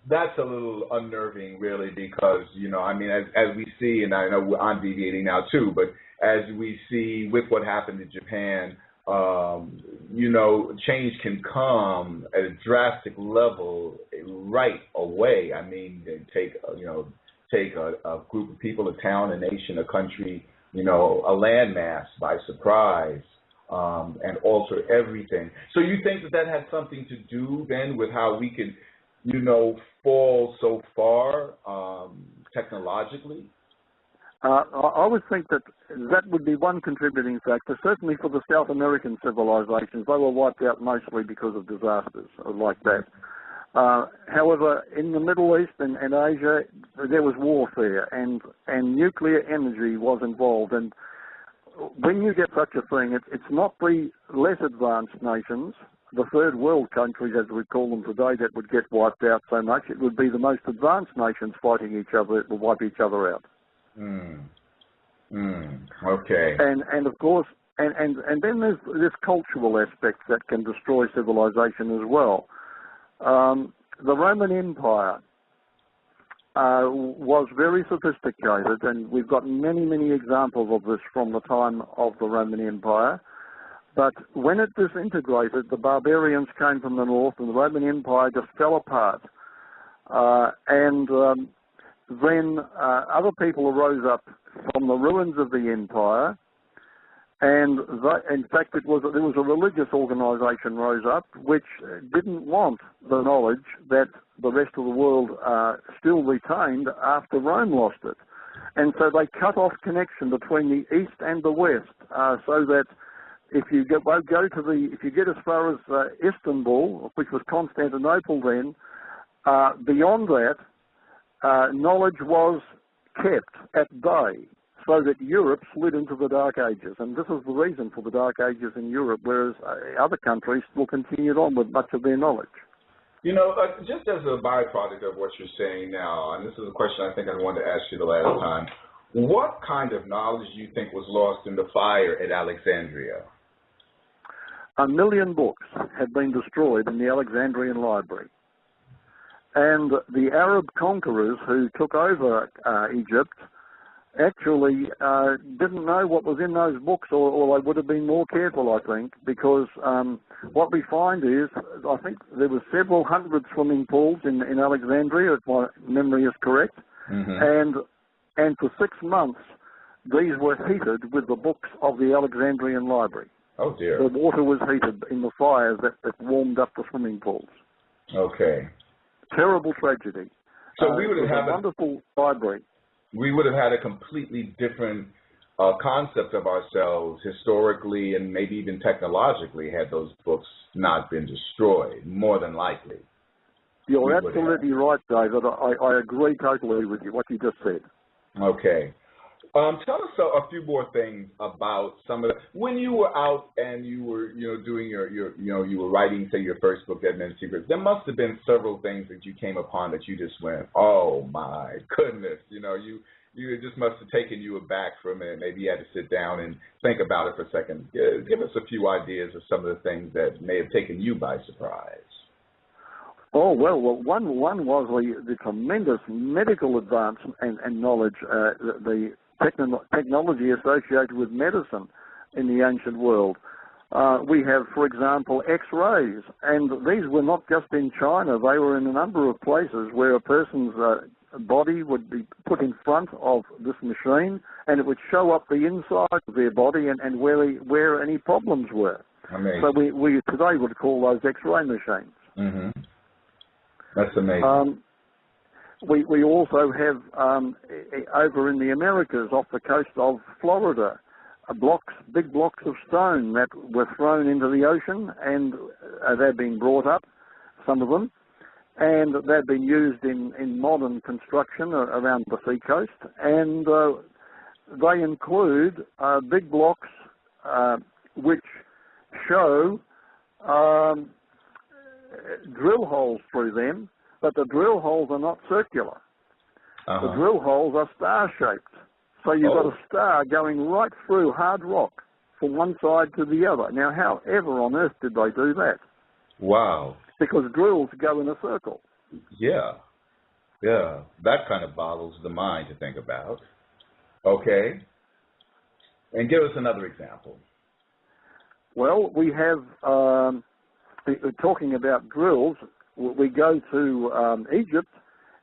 S1: that's a little unnerving, really, because, as we see, and I know I'm deviating now too, but as we see with what happened in Japan, change can come at a drastic level right away. I mean, take a group of people, a town, a nation, a country, a landmass by surprise, and alter everything. So you think that had something to do then with how we could, fall so far technologically?
S2: I would think that would be one contributing factor. Certainly for the South American civilizations, they were wiped out mostly because of disasters like that. However, in the Middle East and Asia, there was warfare, and nuclear energy was involved. And when you get such a thing, it's not the less advanced nations, the third world countries, as we call them today, that would get wiped out so much. It would be the most advanced nations fighting each other that would wipe each other out.
S1: Okay.
S2: And of course, and then there's this cultural aspect that can destroy civilization as well. The Roman Empire was very sophisticated, and we've got many examples of this from the time of the Roman Empire. But when it disintegrated, the barbarians came from the north, and the Roman Empire just fell apart. Then other people arose up from the ruins of the empire, and in fact there was a religious organisation rose up which didn't want the knowledge that the rest of the world still retained after Rome lost it, and so they cut off connection between the east and the west, so that if you get as far as Istanbul, which was Constantinople then, beyond that, knowledge was kept at bay so that Europe slid into the Dark Ages. And this is the reason for the Dark Ages in Europe, whereas other countries still continued on with much of their knowledge.
S1: Just as a byproduct of what you're saying now, and this is a question I think I wanted to ask you the last time, what kind of knowledge do you think was lost in the fire at Alexandria?
S2: 1 million books had been destroyed in the Alexandrian library. And the Arab conquerors who took over Egypt actually didn't know what was in those books, or they would have been more careful, I think, because what we find is, I think there were several hundred swimming pools in Alexandria, if my memory is correct, and for 6 months these were heated with the books of the Alexandrian library.
S1: Oh, dear.
S2: The water was heated in the fires that warmed up the swimming pools.
S1: Okay.
S2: Terrible tragedy.
S1: So we would have had
S2: a wonderful library.
S1: We would have had a completely different concept of ourselves historically and maybe even technologically had those books not been destroyed, more than likely.
S2: You're absolutely right, David. I agree totally with you, what you just said.
S1: Okay. Tell us a few more things about some of the, when you were out and you were, doing you were writing, say, your first book, Dead Men's Secrets, there must have been several things that you came upon that you just went, oh my goodness, it just must have taken you aback for a minute. Maybe you had to sit down and think about it for a second. Give us a few ideas of some of the things that may have taken you by surprise.
S2: Oh, well, one was the tremendous medical advance and knowledge, the technology associated with medicine in the ancient world. We have, for example, X-rays, and these were not just in China. They were in a number of places where a person's body would be put in front of this machine, and it would show up the inside of their body and where any problems were.
S1: Amazing.
S2: So we today would call those X-ray machines.
S1: Mm-hmm. That's amazing.
S2: We also have over in the Americas, off the coast of Florida, big blocks of stone that were thrown into the ocean, and they've been brought up, some of them, and they've been used in modern construction around the seacoast, and they include big blocks which show drill holes through them, but the drill holes are not circular.
S1: Uh-huh.
S2: The drill holes are star-shaped. So you've got a star going right through hard rock from one side to the other. Now, however on earth did they do that?
S1: Wow.
S2: Because drills go in a circle.
S1: Yeah. That kind of boggles the mind to think about. Okay. And give us another example.
S2: Well, we have, talking about drills, we go to Egypt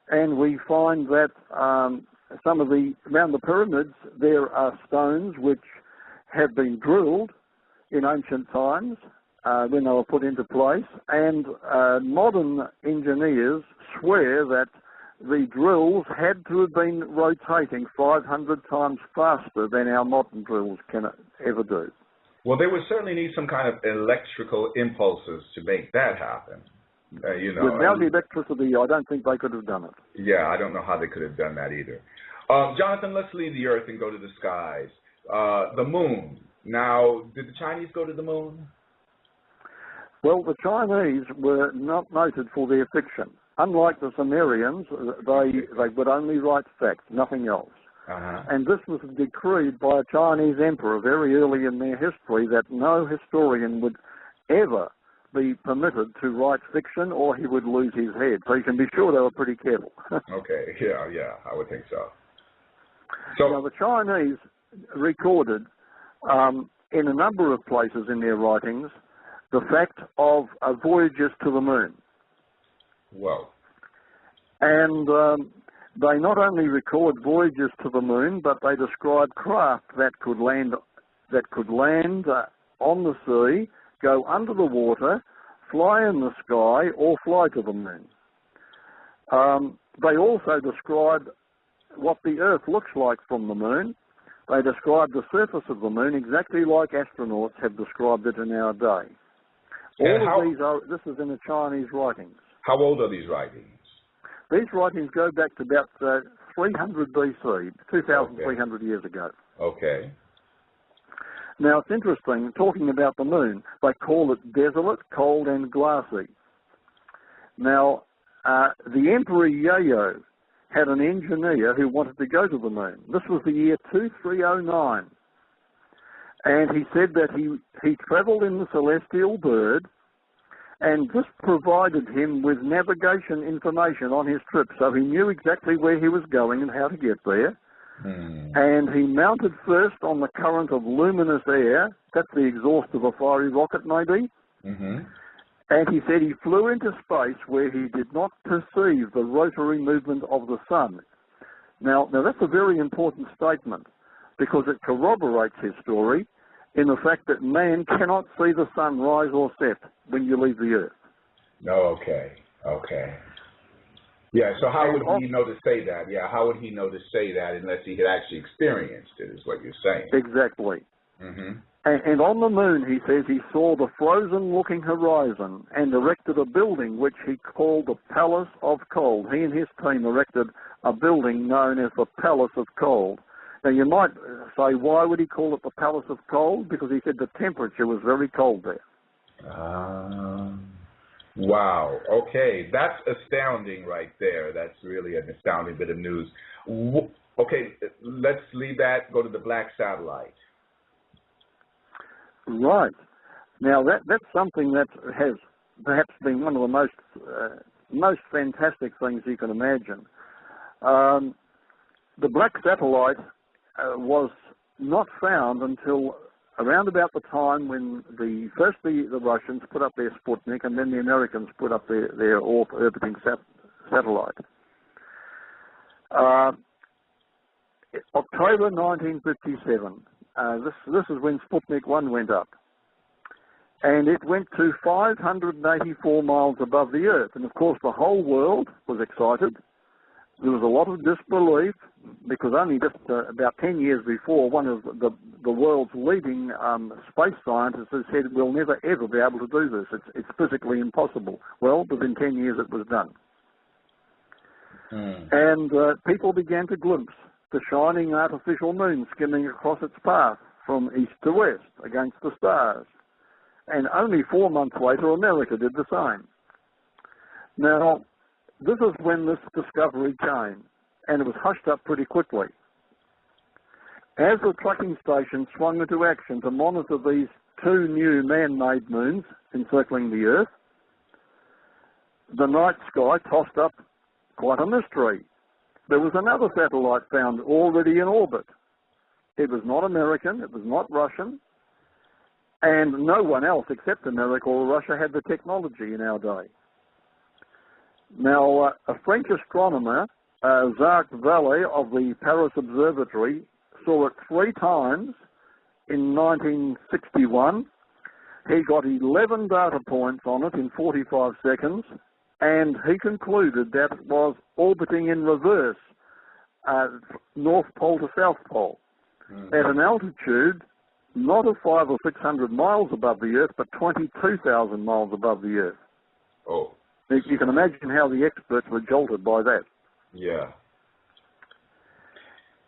S2: and we find that around the pyramids there are stones which have been drilled in ancient times when they were put into place, and modern engineers swear that the drills had to have been rotating 500 times faster than our modern drills can ever do.
S1: Well, they would certainly need some kind of electrical impulses to make that happen.
S2: Without the electricity, I don't think they could have done it.
S1: Yeah, I don't know how they could have done that either. Jonathan, let's leave the Earth and go to the skies. The moon. Now, did the Chinese go to the moon?
S2: Well, the Chinese were not noted for their fiction. Unlike the Sumerians, they would only write facts, nothing else.
S1: Uh-huh.
S2: And this was decreed by a Chinese emperor very early in their history, that no historian would ever be permitted to write fiction or he would lose his head. So you can be sure they were pretty careful.
S1: Okay, yeah, I would think so. So
S2: now, the Chinese recorded in a number of places in their writings the fact of voyages to the moon.
S1: Whoa.
S2: And they not only record voyages to the moon, but they describe craft that could land on the sea, go under the water, fly in the sky, or fly to the moon. They also describe what the Earth looks like from the moon. They describe the surface of the moon exactly like astronauts have described it in our day. This is in the Chinese writings.
S1: How old are these writings?
S2: These writings go back to about 300 BC, 2,300 years ago.
S1: Okay.
S2: Now, it's interesting, talking about the moon, they call it desolate, cold, and glassy. Now, the Emperor Yayo had an engineer who wanted to go to the moon. This was the year 2309. And he said that he travelled in the celestial bird, and this provided him with navigation information on his trip, so he knew exactly where he was going and how to get there. And he mounted first on the current of luminous air. That's the exhaust of a fiery rocket, maybe.
S1: Mm-hmm.
S2: And he said he flew into space where he did not perceive the rotary movement of the sun. Now that's a very important statement, because it corroborates his story, in the fact that man cannot see the sun rise or set when you leave the earth.
S1: No, okay. Yeah, so how would he know to say that? Yeah, how would he know to say that unless he had actually experienced it, is what you're saying.
S2: Exactly.
S1: Mm-hmm.
S2: And on the moon, he says, he saw the frozen-looking horizon and erected a building which he called the Palace of Cold. He and his team erected a building known as the Palace of Cold. Now, you might say, why would he call it the Palace of Cold? Because he said the temperature was very cold there.
S1: Wow. Okay, that's astounding right there. That's really an astounding bit of news. Okay, let's leave that, go to the black satellite.
S2: Right. Now, that's something that has perhaps been one of the most fantastic things you can imagine. The black satellite was not found until around about the time when the Russians put up their Sputnik and then the Americans put up their orbiting satellite. October 1957. This is when Sputnik 1 went up. And it went to 584 miles above the Earth. And of course the whole world was excited. There was a lot of disbelief because only just about 10 years before, one of the world's leading space scientists has said we'll never ever be able to do this. It's physically impossible. Well, within 10 years it was done. And people began to glimpse the shining artificial moon skimming across its path from east to west against the stars. And only 4 months later, America did the same. Now, this is when this discovery came, and it was hushed up pretty quickly. As the tracking station swung into action to monitor these 2 new man-made moons encircling the Earth, the night sky tossed up quite a mystery. There was another satellite found already in orbit. It was not American, it was not Russian, and no one else except America or Russia had the technology in our day. Now, a French astronomer, Jacques Vallée of the Paris Observatory, saw it 3 times in 1961. He got 11 data points on it in 45 seconds, and he concluded that it was orbiting in reverse, North Pole to South Pole, at an altitude not of 500 or 600 miles above the Earth, but 22,000 miles above the Earth.
S1: Oh.
S2: You can imagine how the experts were jolted by that.
S1: Yeah.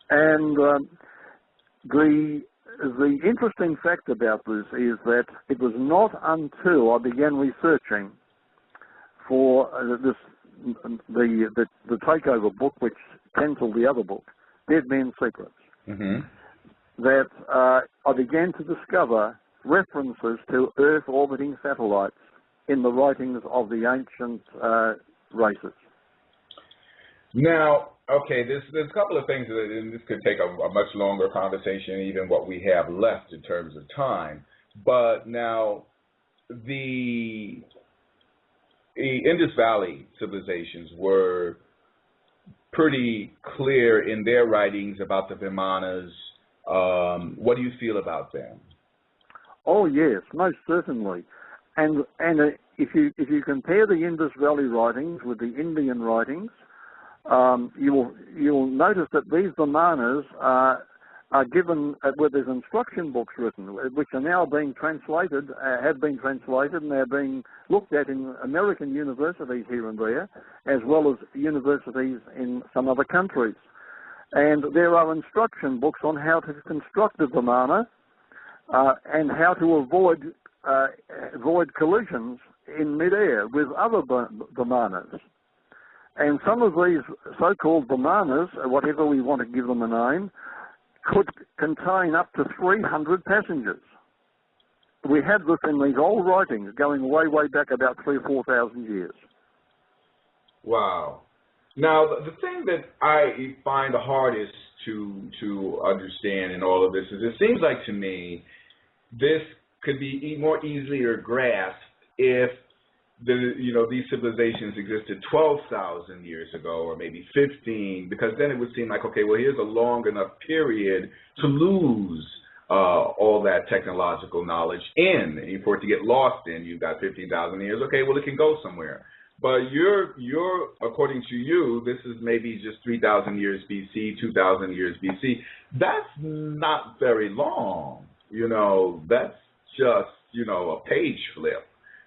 S2: And the interesting fact about this is that it was not until I began researching for the takeover book, which cancelled the other book, Dead Men's Secrets, that I began to discover references to Earth orbiting satellites in the writings of the ancient races.
S1: Now, okay, there's a couple of things, and this could take a much longer conversation, even what we have left in terms of time. But now, the Indus Valley civilizations were pretty clear in their writings about the Vimanas. What do you feel about them?
S2: Oh yes, most certainly. And if you compare the Indus Valley writings with the Indian writings, you'll notice that these Vimanas are given where there's instruction books written, which are now being translated, have been translated, and they're being looked at in American universities here and there, as well as universities in some other countries. And there are instruction books on how to construct a Vimana and how to avoid collisions in midair with other Vimanas. And some of these so-called Vimanas, whatever we want to give them a name, could contain up to 300 passengers. We have this in these old writings going way, way back about 3,000 or 4,000 years. Wow.
S1: Now, the thing that I find the hardest to understand in all of this is it seems like to me this could be more easily grasped if these civilizations existed 12,000 years ago or maybe 15, because then it would seem like, okay, well, here's a long enough period to lose all that technological knowledge in. And for it to get lost in, you've got 15,000 years. Okay, well, it can go somewhere. But you're according to you, this is maybe just 3,000 years BC, 2,000 years BC. That's not very long. That's just, a page flip,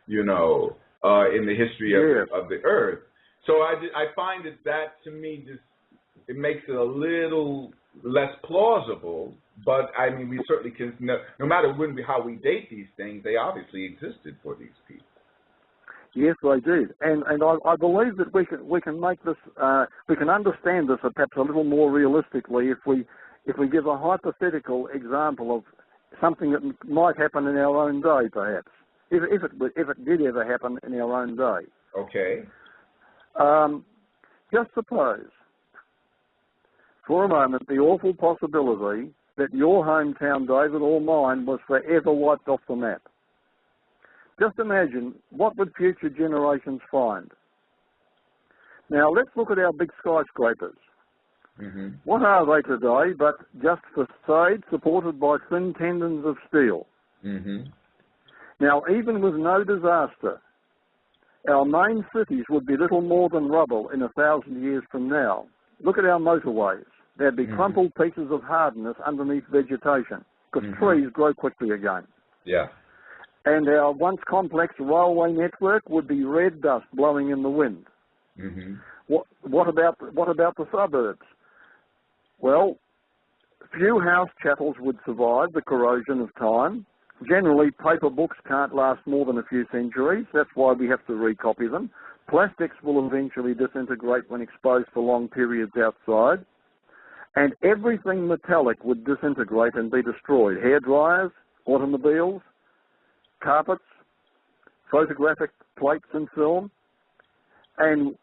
S1: in the history of the Earth. So I find that to me, it makes it a little less plausible. But, I mean, we certainly can, no matter how we date these things, they obviously existed for these people.
S2: Yes, they did, and I believe that we can make this we can understand this perhaps a little more realistically if we give a hypothetical example of something that might happen in our own day, perhaps if it did ever happen in our own day.
S1: Okay.
S2: Just suppose, for a moment, the awful possibility that your hometown, David, or mine was forever wiped off the map. Just imagine, what would future generations find? Now, let's look at our big skyscrapers.
S1: Mm-hmm.
S2: What are they today but just facades supported by thin tendons of steel?
S1: Mm-hmm.
S2: Now, even with no disaster, our main cities would be little more than rubble in 1,000 years from now. Look at our motorways. There'd be crumpled pieces of hardness underneath vegetation, because trees grow quickly again.
S1: Yeah.
S2: And our once complex railway network would be red dust blowing in the wind.
S1: Mm-hmm.
S2: What about the suburbs? Well, few house chattels would survive the corrosion of time. Generally, paper books can't last more than a few centuries. That's why we have to recopy them. Plastics will eventually disintegrate when exposed for long periods outside. And everything metallic would disintegrate and be destroyed. Hair dryers, automobiles, carpets, photographic plates and film, and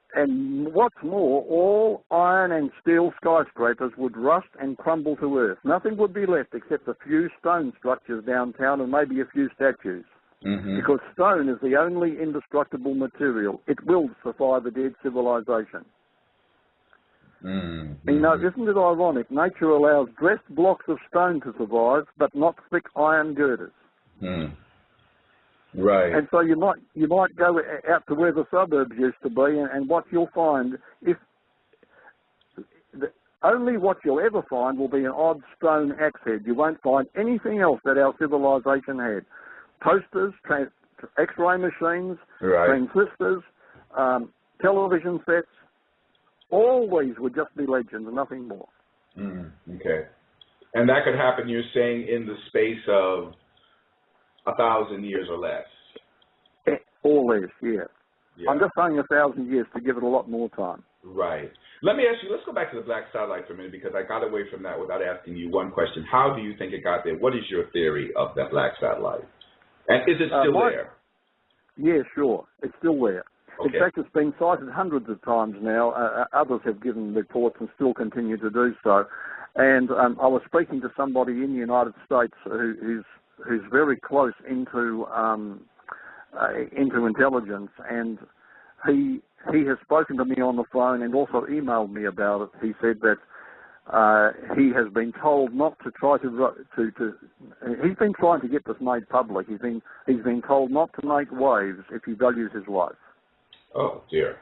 S2: what's more, all iron and steel skyscrapers would rust and crumble to earth. Nothing would be left except a few stone structures downtown and maybe a few statues.
S1: Mm-hmm.
S2: Because stone is the only indestructible material. It will survive a dead civilization.
S1: Mm-hmm.
S2: Isn't it ironic? Nature allows dressed blocks of stone to survive, but not thick iron girders.
S1: Mm. Right.
S2: And so you might go out to where the suburbs used to be, and what you'll find, only what you'll ever find will be an odd stone axe head. You won't find anything else that our civilization had. Toasters, X-ray machines, transistors, television sets, all these would just be legends, nothing more.
S1: Okay. And that could happen, you're saying, in the space of 1,000 years or less.
S2: Or less, yeah. I'm just saying 1,000 years to give it a lot more time.
S1: Right. Let me ask you, let's go back to the black satellite for a minute, because I got away from that without asking you one question. How do you think it got there? What is your theory of that black satellite? And is it still there?
S2: Yeah, sure. It's still there.
S1: Okay.
S2: In fact, it's been cited hundreds of times now. Others have given reports and still continue to do so. And I was speaking to somebody in the United States who's very close into intelligence, and he has spoken to me on the phone and also emailed me about it. He said that he has been told not to try to he's been trying to get this made public. He's been told not to make waves if he values his life.
S1: Oh dear.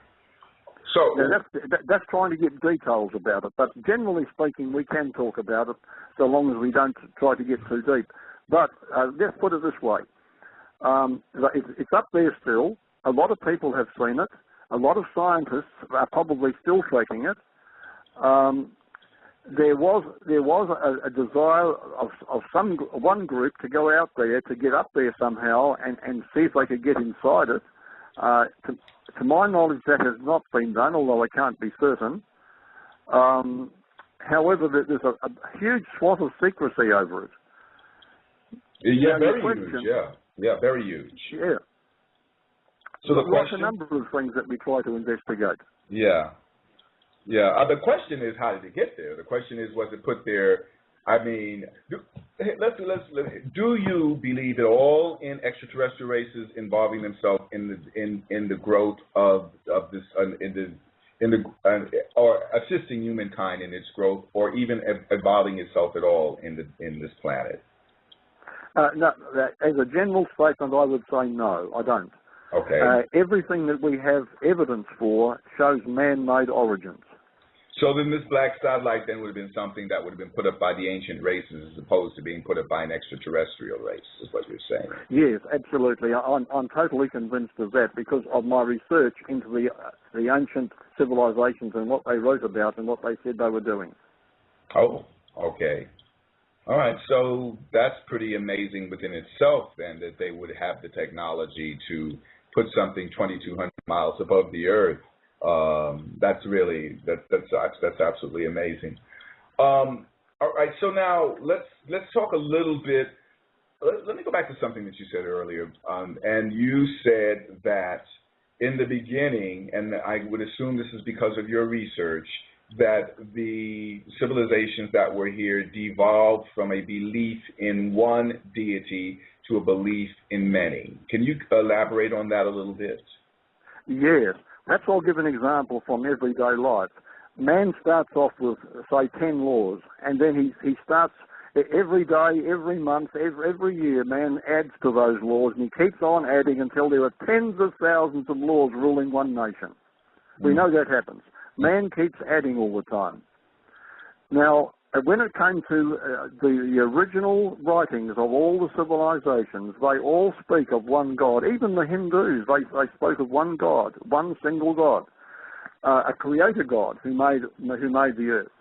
S1: So
S2: now that's trying to get details about it, but generally speaking, we can talk about it so long as we don't try to get too deep. But let's put it this way. It's up there still. A lot of people have seen it. A lot of scientists are probably still tracking it. There was a desire of one group to go out there, to get up there somehow and see if they could get inside it. To my knowledge, that has not been done, although I can't be certain. However, there's a huge swath of secrecy over it.
S1: Yeah, very huge. Yeah, very huge.
S2: Yeah.
S1: So the question,
S2: a number of things that we try to investigate.
S1: Yeah. The question is, how did it get there? The question is, was it put there? I mean, do you believe at all in extraterrestrial races involving themselves in the growth of this or assisting humankind in its growth, or even evolving itself at all in this planet?
S2: No, as a general statement, I would say no, I don't.
S1: Okay.
S2: Everything that we have evidence for shows man-made origins.
S1: So then this black satellite then would have been something that would have been put up by the ancient races as opposed to being put up by an extraterrestrial race, is what you're saying.
S2: Yes, absolutely. I'm totally convinced of that because of my research into the ancient civilizations and what they wrote about and what they said they were doing.
S1: Oh, okay. All right, so that's pretty amazing within itself then that they would have the technology to put something 2,200 miles above the Earth. That's absolutely amazing. All right, so now let's talk a little bit. Let me go back to something that you said earlier, and you said that in the beginning, and I would assume this is because of your research, that the civilizations that were here devolved from a belief in one deity to a belief in many. Can you elaborate on that a little bit?
S2: Yes. Perhaps I'll give an example from everyday life. Man starts off with, say, 10 laws, and then he starts every day, every month, every year, man adds to those laws, and he keeps on adding until there are tens of thousands of laws ruling one nation. We know that happens. Man keeps adding all the time. Now, when it came to the original writings of all the civilizations, they all speak of one God. Even the Hindus, they spoke of one God, one single God, a creator God who made the earth.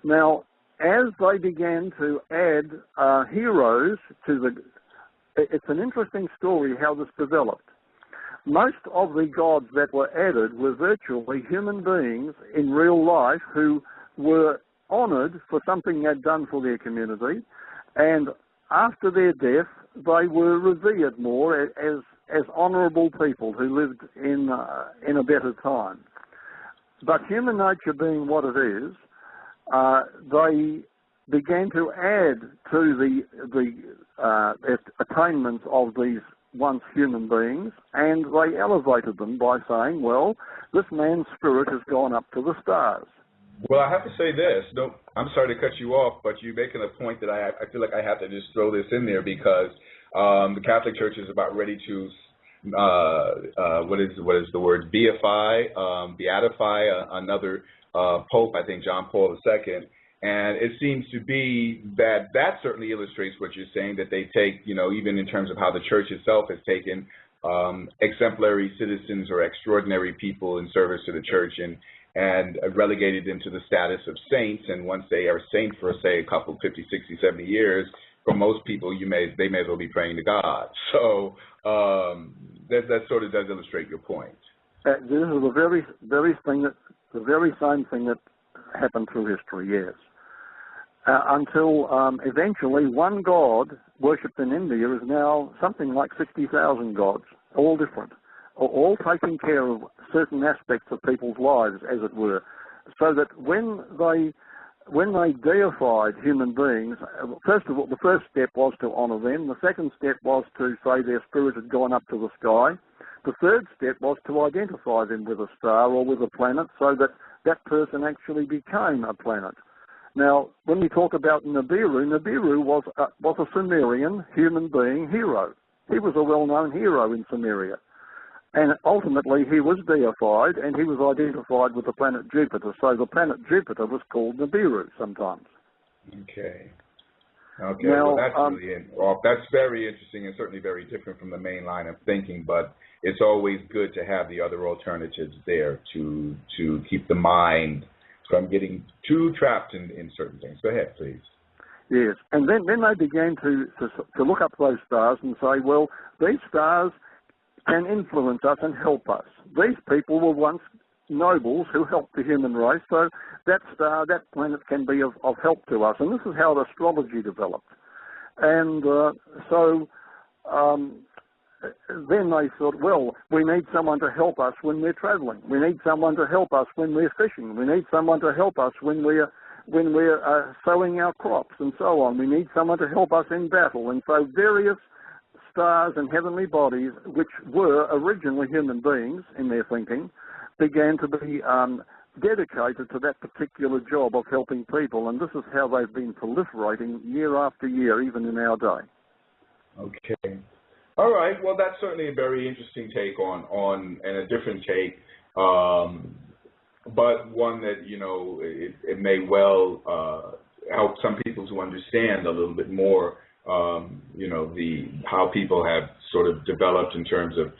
S2: Now, as they began to add heroes to it's an interesting story how this developed. Most of the gods that were added were virtually human beings in real life who were honoured for something they'd done for their community, and after their death they were revered more as honourable people who lived in a better time. But human nature being what it is, they began to add to the attainments of these once human beings, and they elevated them by saying, well, this man's spirit has gone up to the stars.
S1: Well, I have to say this. No, I'm sorry to cut you off, but you're making a point that I feel like I have to just throw this in there because the Catholic Church is about ready to, what is the word, beatify another Pope, I think John Paul II. And it seems to be that certainly illustrates what you're saying, that they take, even in terms of how the church itself has taken exemplary citizens or extraordinary people in service to the church and relegated them to the status of saints. And once they are saints for, say, a couple, 50, 60, 70 years, for most people, they may as well be praying to God. So that sort of does illustrate your point.
S2: This is the very same thing that happened through history, yes. Until eventually one god worshipped in India is now something like 60,000 gods, all different, all taking care of certain aspects of people's lives, as it were, so that when they deified human beings, first of all, the first step was to honour them. The second step was to say their spirit had gone up to the sky. The third step was to identify them with a star or with a planet so that that person actually became a planet. Now, when we talk about Nibiru was a Sumerian human being hero. He was a well-known hero in Sumeria. And ultimately he was deified and he was identified with the planet Jupiter. So the planet Jupiter was called Nibiru sometimes.
S1: Okay. Now, well, that's very interesting and certainly very different from the main line of thinking, but it's always good to have the other alternatives there to keep the mind from getting too trapped in certain things. Go ahead, please.
S2: Yes, and then they began to look up those stars and say, well, these stars can influence us and help us. These people were once nobles who helped the human race, so that star, that planet can be of help to us. And this is how astrology developed. And then they thought, well, we need someone to help us when we're travelling. We need someone to help us when we're fishing. We need someone to help us when we're sowing our crops and so on. We need someone to help us in battle. And so various stars and heavenly bodies, which were originally human beings in their thinking, began to be dedicated to that particular job of helping people. And this is how they've been proliferating year after year, even in our day.
S1: Okay. All right. Well, that's certainly a very interesting take on and a different take, but one that, it may well help some people to understand a little bit more, how people have sort of developed in terms of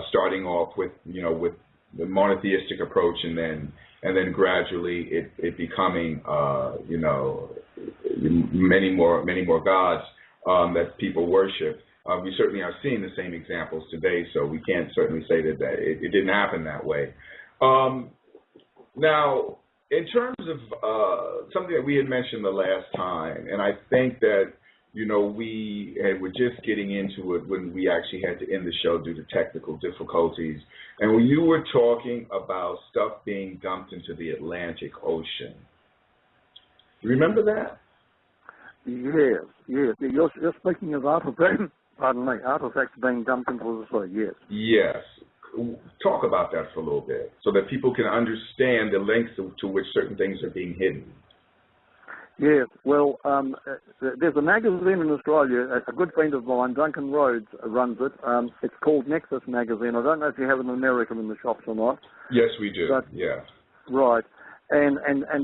S1: starting off with the monotheistic approach, and then gradually it becoming, many more gods that people worship. We certainly are seeing the same examples today, so we can't certainly say that it didn't happen that way. Now, in terms of something that we had mentioned the last time, and I think that, we were just getting into it when we actually had to end the show due to technical difficulties, and when you were talking about stuff being dumped into the Atlantic Ocean. Remember that?
S2: Yes. You're speaking of artifacts, artifacts being dumped into the sea, yes.
S1: Yes. Talk about that for a little bit so that people can understand the lengths to which certain things are being hidden.
S2: Yes, well, there's a magazine in Australia, a good friend of mine, Duncan Rhodes, runs it. It's called Nexus Magazine. I don't know if you have it in America in the shops or not.
S1: Yes, we do,
S2: but,
S1: yeah.
S2: Right. And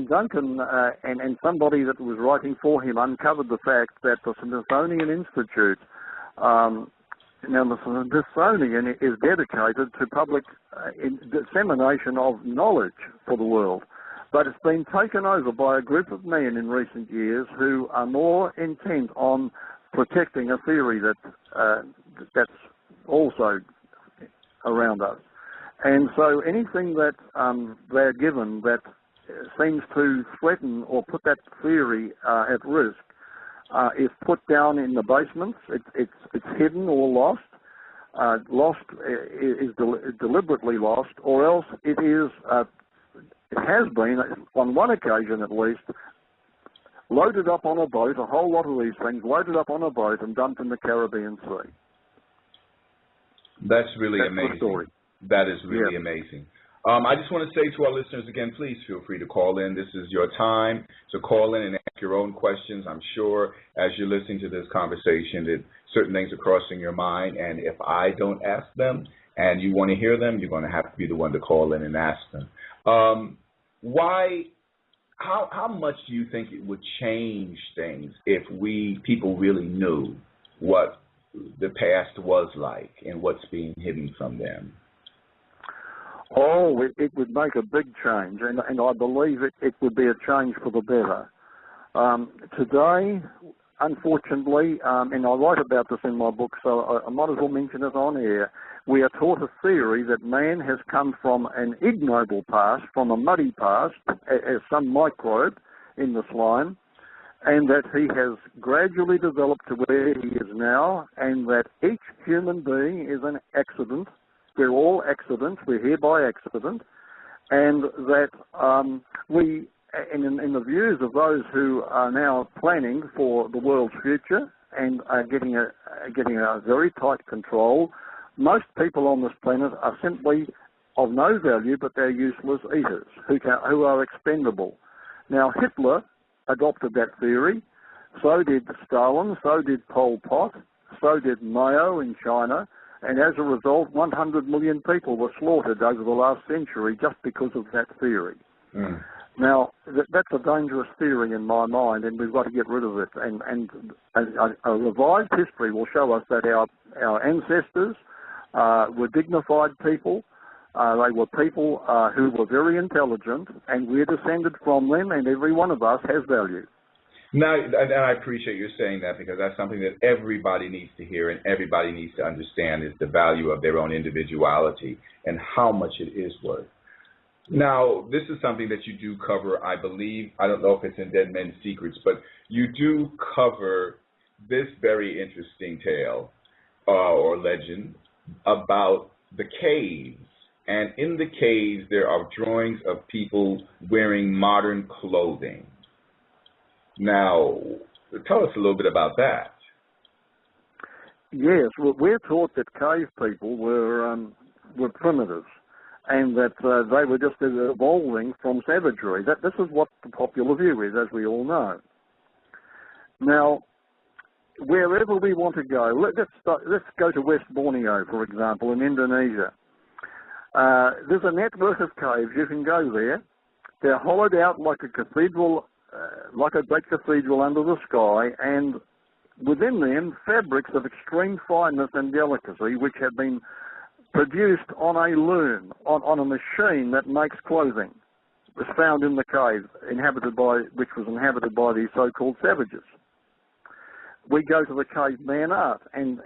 S2: Duncan and somebody that was writing for him uncovered the fact that the Smithsonian Institute, now the Smithsonian is dedicated to public dissemination of knowledge for the world, but it's been taken over by a group of men in recent years who are more intent on protecting a theory that's also around us. And so anything that they're given that seems to threaten or put that theory at risk is put down in the basements. It's hidden or lost. Lost is deliberately lost, or else it has been, on one occasion at least, loaded up on a boat, a whole lot of these things, loaded up on a boat and dumped in the Caribbean Sea.
S1: That's really amazing.
S2: The story.
S1: That is really amazing. I just want to say to our listeners again, please feel free to call in. This is your time to call in and ask your own questions. I'm sure as you're listening to this conversation that certain things are crossing your mind, and if I don't ask them and you want to hear them, you're going to have to be the one to call in and ask them. How much do you think it would change things if people really knew what the past was like and what's being hidden from them?
S2: Oh, it would make a big change, and I believe it would be a change for the better. Today, unfortunately, and I write about this in my book, so I might as well mention it on air, we are taught a theory that man has come from an ignoble past, from a muddy past, as some microbe in the slime, and that he has gradually developed to where he is now, and that each human being is an accident. We're all accidents. We're here by accident, and that we, in the views of those who are now planning for the world's future and are getting a very tight control, most people on this planet are simply of no value, but they're useless eaters who are expendable. Now, Hitler adopted that theory. So did Stalin. So did Pol Pot. So did Mao in China. And as a result, 100 million people were slaughtered over the last century just because of that theory. Mm. Now, that's a dangerous theory in my mind, and we've got to get rid of it. And a revised history will show us that our ancestors were dignified people. They were people who were very intelligent, and we're descended from them, and every one of us has value.
S1: Now, and I appreciate you saying that, because that's something that everybody needs to hear and everybody needs to understand, is the value of their own individuality and how much it is worth. Now, this is something that you do cover, I believe. I don't know if it's in Dead Men's Secrets, but you do cover this very interesting tale or legend about the caves. And in the caves, there are drawings of people wearing modern clothing. Now, tell us a little bit about that.
S2: Yes, well, we're taught that cave people were primitives, and that they were just evolving from savagery. This is what the popular view is, as we all know. Now, wherever we want to go, let's go to West Borneo, for example, in Indonesia. There's a network of caves. You can go there. They're hollowed out like a cathedral, like a great cathedral under the sky, and within them, fabrics of extreme fineness and delicacy, which have been produced on a loom, on a machine that makes clothing, was found in the cave, which was inhabited by these so-called savages. We go to the caveman art, and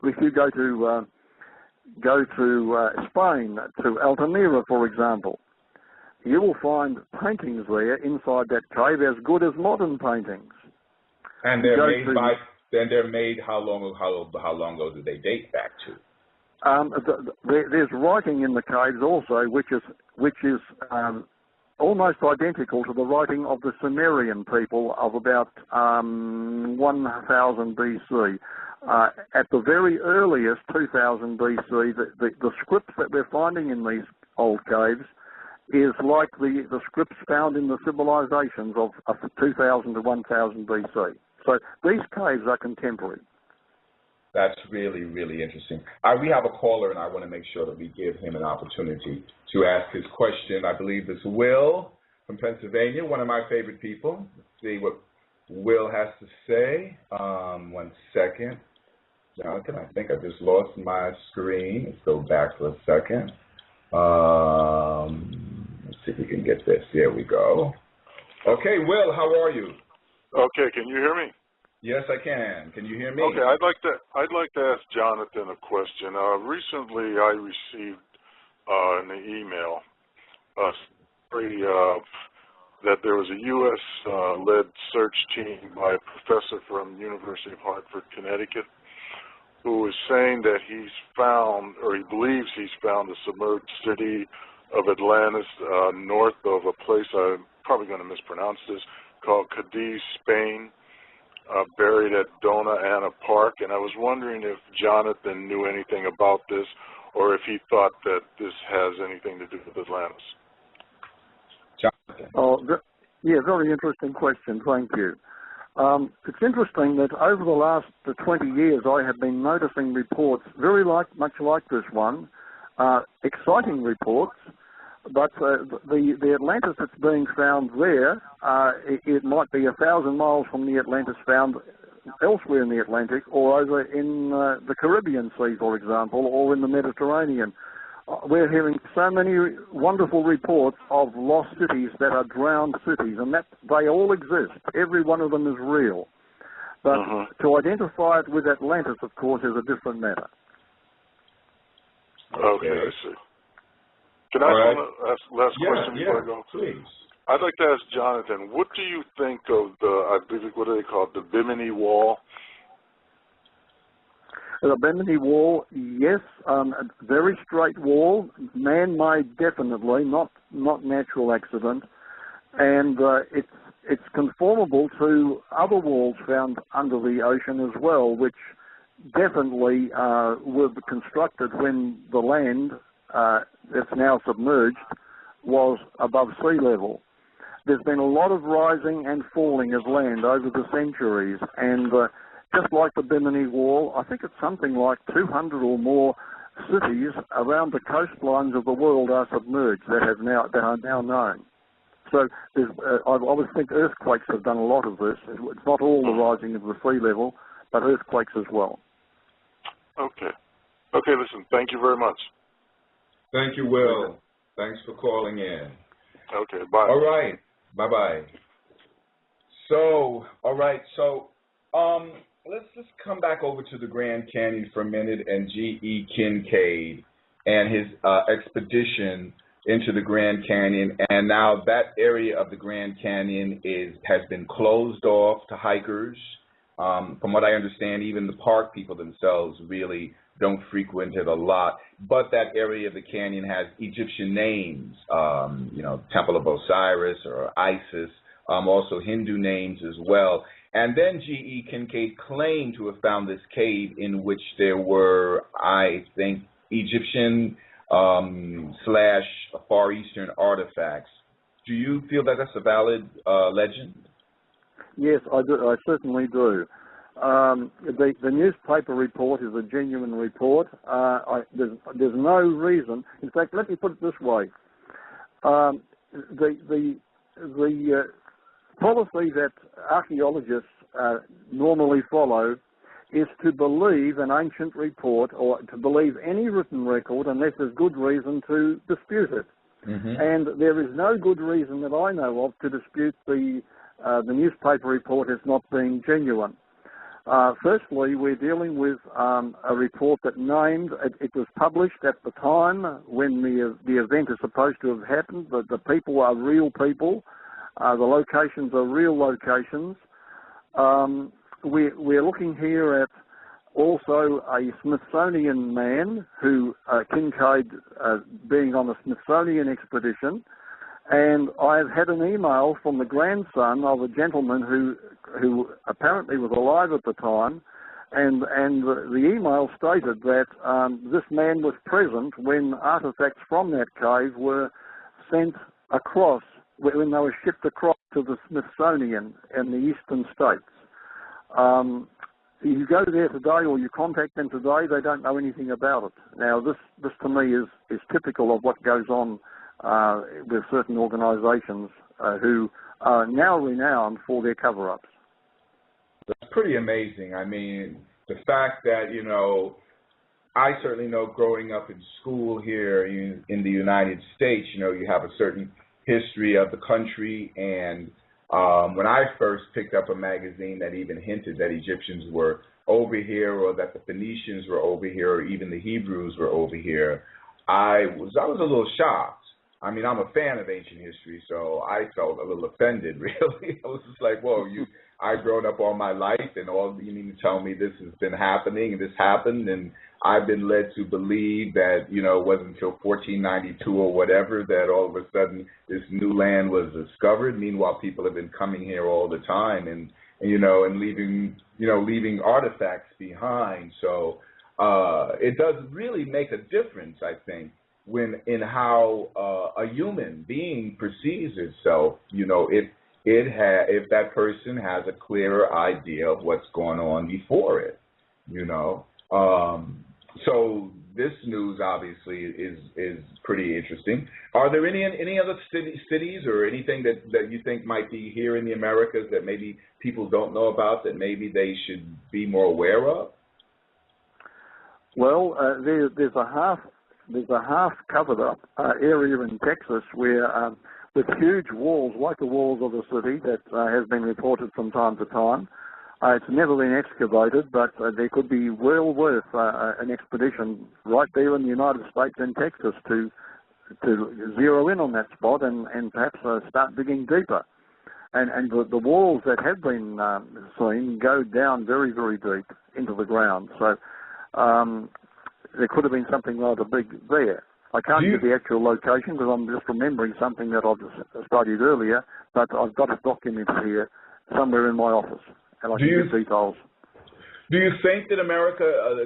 S2: if you go to Spain, to Altamira, for example, you will find paintings there inside that cave as good as modern paintings.
S1: And they're made how long ago do they date back to?
S2: There's writing in the caves also, which is almost identical to the writing of the Sumerian people of about 1000 BC. At the very earliest, 2000 BC, the scripts that we're finding in these old caves is like the scripts found in the civilizations of 2000 to 1000 BC. So these caves are contemporary.
S1: That's really, really interesting. We have a caller, and I want to make sure that we give him an opportunity to ask his question. I believe it's Will from Pennsylvania, one of my favorite people. Let's see what Will has to say. 1 second. Jonathan, I think I just lost my screen. Let's go back for a second. Let's see if we can get this. There we go. Okay, Will, how are you?
S3: Okay, can you hear me?
S1: Yes, I can. Can you hear me?
S3: Okay, I'd like to ask Jonathan a question. Recently, I received in the email that there was a U.S. led search team by a professor from University of Hartford, Connecticut, who was saying that he believes he's found the submerged city of Atlantis north of a place, I'm probably going to mispronounce this, called Cadiz, Spain, buried at Dona Ana Park. And I was wondering if Jonathan knew anything about this, or if he thought that this has anything to do with Atlantis.
S1: Jonathan.
S2: Oh, yeah, very interesting question. Thank you. It's interesting that over the last 20 years, I have been noticing reports much like this one, exciting reports. But the Atlantis that's being found there, it might be 1,000 miles from the Atlantis found elsewhere in the Atlantic, or over in the Caribbean Sea, for example, or in the Mediterranean. We're hearing so many wonderful reports of lost cities that are drowned cities, and that they all exist. Every one of them is real. But to identify it with Atlantis, of course, is a different matter.
S3: Okay, I see. Can I ask last question before I go?
S1: Please.
S3: I'd like to ask Jonathan, what do you think of what do they call it, the Bimini Wall?
S2: The Bimini Wall, yes, very straight wall, man-made definitely, not natural accident, and it's conformable to other walls found under the ocean as well, which definitely were constructed when the land that's now submerged was above sea level. There's been a lot of rising and falling of land over the centuries, and just like the Bimini Wall, I think it's something like 200 or more cities around the coastlines of the world are submerged that are now known. So I would think earthquakes have done a lot of this. It's not all the rising of the sea level, but earthquakes as well.
S3: Okay. Okay, listen, thank you very much.
S1: Thank you, Will. Thanks for calling in.
S3: Okay, bye.
S1: All right. Bye-bye. So, let's just come back over to the Grand Canyon for a minute and G.E. Kincaid and his expedition into the Grand Canyon. And now that area of the Grand Canyon has been closed off to hikers. From what I understand, even the park people themselves really don't frequent it a lot. But that area of the canyon has Egyptian names, Temple of Osiris or Isis, also Hindu names as well. And then G.E. Kincaid claimed to have found this cave in which there were, I think, Egyptian / Far Eastern artifacts. Do you feel that that's a valid legend?
S2: Yes, I do. I certainly do. The newspaper report is a genuine report. There's no reason. In fact, let me put it this way: the policy that archaeologists normally follow is to believe an ancient report or to believe any written record unless there's good reason to dispute it.
S1: Mm-hmm.
S2: And there is no good reason that I know of to dispute the newspaper report as not being genuine. Firstly, we're dealing with a report that named, it was published at the time when the event is supposed to have happened. The people are real people. The locations are real locations. We're looking here at also a Smithsonian man who, Kincaid, being on a Smithsonian expedition. And I've had an email from the grandson of a gentleman who apparently was alive at the time, and the email stated that this man was present when artefacts from that cave were sent across, when they were shipped across to the Smithsonian in the eastern states. You go there today or you contact them today, they don't know anything about it. Now, this to me is typical of what goes on with certain organisations who are now renowned for their cover-ups.
S1: That's pretty amazing. I mean, the fact that, I certainly know growing up in school here in the United States, you have a certain history of the country, and when I first picked up a magazine that even hinted that Egyptians were over here or that the Phoenicians were over here or even the Hebrews were over here, I was a little shocked. I mean, I'm a fan of ancient history, so I felt a little offended, really. I was just like, whoa, I've grown up all my life, and all you need to tell me this has been happening, and this happened, and I've been led to believe that, it wasn't until 1492 or whatever that all of a sudden this new land was discovered. Meanwhile, people have been coming here all the time and leaving artifacts behind. So it does really make a difference, I think, in how a human being perceives itself, if that person has a clearer idea of what's going on before it, So this news obviously is pretty interesting. Are there any other cities or anything that you think might be here in the Americas that maybe people don't know about that maybe they should be more aware of?
S2: Well, there's a half covered up area in Texas where with huge walls like the walls of the city that has been reported from time to time. It's never been excavated, but there could be well worth an expedition right there in the United States and Texas to zero in on that spot and perhaps start digging deeper. And the walls that have been seen go down very, very deep into the ground. So there could have been something rather big there. I can't give the actual location because I'm just remembering something that I've studied earlier, but I've got it documented here somewhere in my office. And I can give details.
S1: Do you think that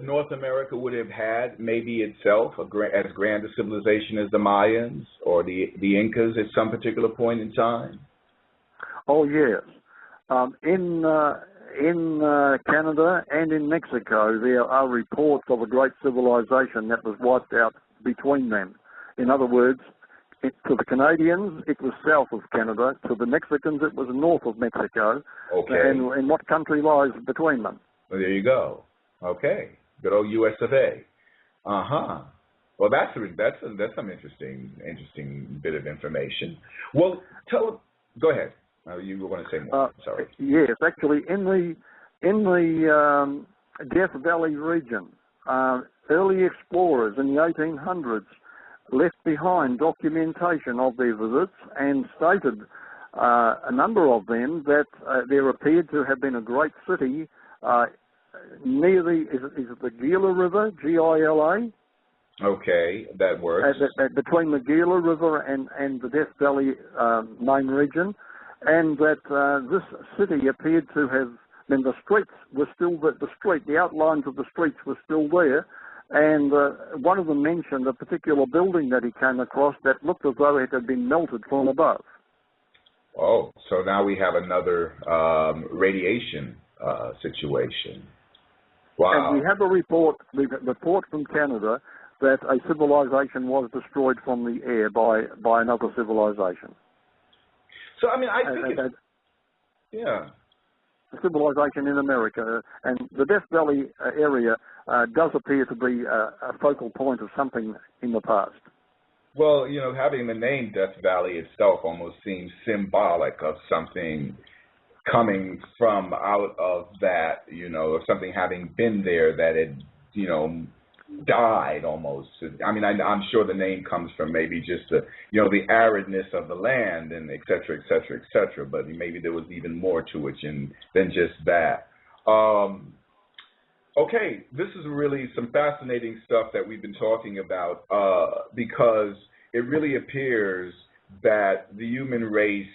S1: North America would have had maybe itself as grand a civilization as the Mayans or the Incas at some particular point in time?
S2: Oh, yes. In Canada and in Mexico, there are reports of a great civilization that was wiped out between them. In other words, to the Canadians, it was south of Canada. To the Mexicans, it was north of Mexico.
S1: Okay.
S2: And what country lies between them?
S1: Well, there you go. Okay. Good old U.S. of A. Uh-huh. Well, that's some interesting bit of information. Well, go ahead. You were going to say more. Sorry.
S2: Yes, actually, in the Death Valley region, early explorers in the 1800s left behind documentation of their visits and stated, a number of them, that there appeared to have been a great city near is it the Gila River, Gila?
S1: Okay, that works.
S2: Between the Gila River and the Death Valley main region, and that this city appeared to have, then the streets were still, the outlines of the streets were still there, and one of them mentioned a particular building that he came across that looked as though it had been melted from above.
S1: Oh, so now we have another radiation situation. Wow.
S2: And we have a report from Canada that a civilization was destroyed from the air by another civilization.
S1: So, I mean, I think yeah.
S2: A civilization in America, and the Death Valley area does appear to be a focal point of something in the past.
S1: Well, you know, having the name Death Valley itself almost seems symbolic of something coming from out of that, you know, of something having been there that had, you know, died almost. I mean, I'm sure the name comes from maybe just the, you know, the aridness of the land and et cetera, et cetera, et cetera, but maybe there was even more to it than just that. Okay, this is really some fascinating stuff that we've been talking about because it really appears that the human race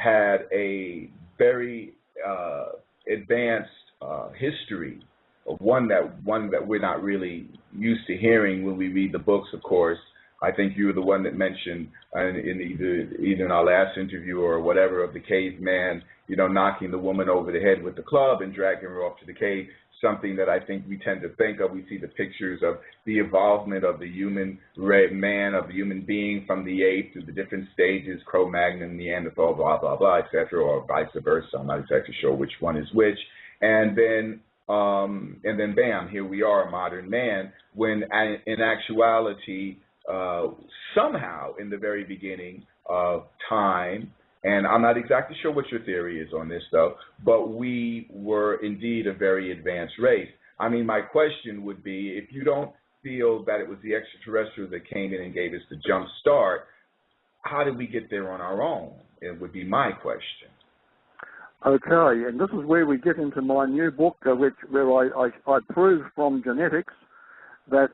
S1: had a very advanced history, one that we're not really used to hearing when we read the books. Of course, I think you were the one that mentioned in either in our last interview or whatever of the caveman, you know, knocking the woman over the head with the club and dragging her off to the cave. Something that I think we tend to think of. We see the pictures of the evolvement of the human man, of the human being from the ape through the different stages, Cro-Magnon, Neanderthal, blah, blah, blah, et cetera, or vice versa. I'm not exactly sure which one is which. And then bam, here we are, a modern man, when in actuality, somehow in the very beginning of time, and I'm not exactly sure what your theory is on this, though, but we were indeed a very advanced race. I mean, my question would be, if you don't feel that it was the extraterrestrials that came in and gave us the jump start, how did we get there on our own? It would be my question.
S2: Okay, and this is where we get into my new book, where I prove from genetics that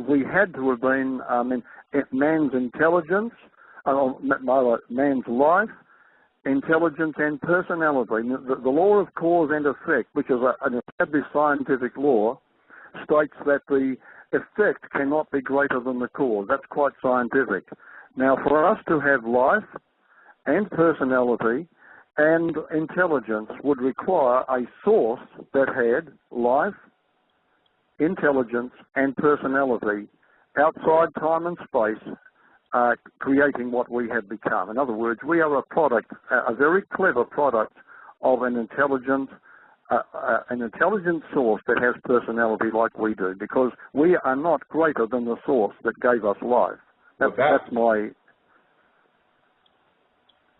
S2: we had to have been man's intelligence, man's life, intelligence and personality. The law of cause and effect, which is an established scientific law, states that the effect cannot be greater than the cause. That's quite scientific. Now, for us to have life and personality and intelligence would require a source that had life, intelligence and personality outside time and space, creating what we have become. In other words, we are a product, a very clever product of an intelligent source that has personality like we do, because we are not greater than the source that gave us life. That's my...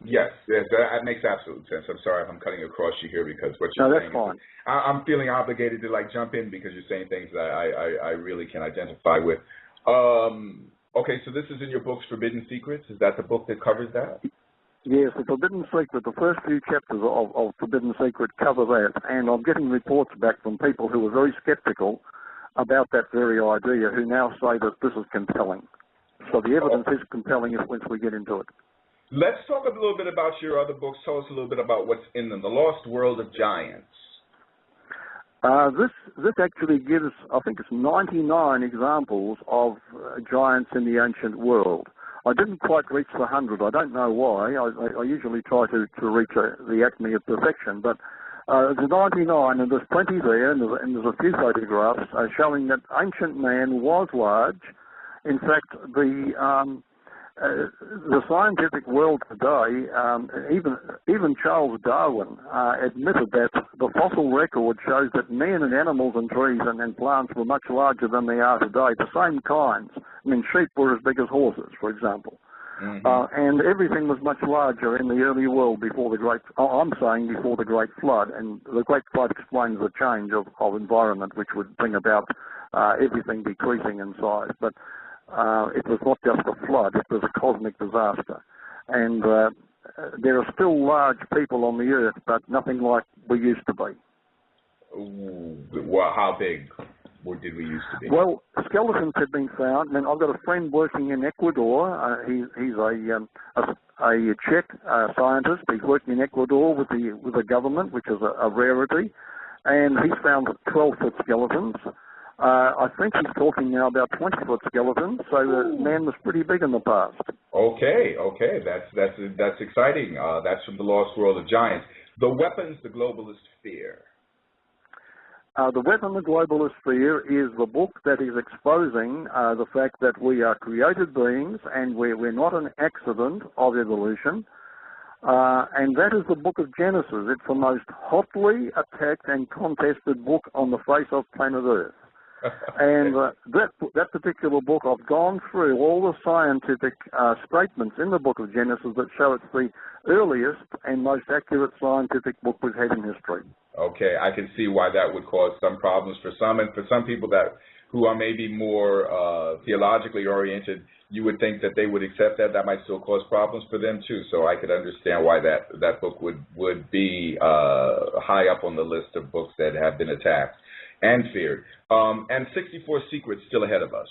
S1: Yes, that makes absolute sense. I'm sorry if I'm cutting across you here because what you're saying.
S2: No, that's fine.
S1: I'm feeling obligated to jump in because you're saying things that I really can identify with. Okay, so this is in your book's Forbidden Secrets. Is that the book that covers that?
S2: Yes, the Forbidden Secret, the first few chapters of Forbidden Secret cover that, and I'm getting reports back from people who are very skeptical about that very idea, who now say that this is compelling. So the evidence is compelling once we get into it.
S1: Let's talk a little bit about your other books. Tell us a little bit about what's in them. The Lost World of Giants.
S2: This actually gives, I think it's 99 examples of giants in the ancient world. I didn't quite reach the 100. I don't know why. I usually try to reach the acme of perfection, but there's 99, and there's plenty there, and there's a few photographs showing that ancient man was large. In fact, the scientific world today, even Charles Darwin admitted that the fossil record shows that men and animals and trees and plants were much larger than they are today, the same kinds. I mean, sheep were as big as horses, for example. Mm-hmm. And everything was much larger in the early world before the Great Flood. And the Great Flood explains the change of environment, which would bring about everything decreasing in size. But it was not just a flood, it was a cosmic disaster. And there are still large people on the earth, but nothing like we used to be.
S1: Well, how big did we used to be?
S2: Well, skeletons have been found. I mean, I've got a friend working in Ecuador. He's a Czech scientist. He's working in Ecuador with the government, which is a rarity. And he's found 12-foot skeletons. I think he's talking now about 20-foot skeletons, so the man was pretty big in the past.
S1: Okay, that's exciting. That's from The Lost World of Giants. The weapons the globalists fear.
S2: The Weapon the Globalist Fear is the book that is exposing the fact that we are created beings and we're not an accident of evolution. And that is the book of Genesis. It's the most hotly attacked and contested book on the face of planet Earth. And that particular book, I've gone through all the scientific statements in the book of Genesis that show it's the earliest and most accurate scientific book we've had in history.
S1: Okay, I can see why that would cause some problems for some, and for some people who are maybe more theologically oriented, you would think that they would accept that. That might still cause problems for them too. So I could understand why that book would be high up on the list of books that have been attacked and feared. And 64 Secrets still ahead of us.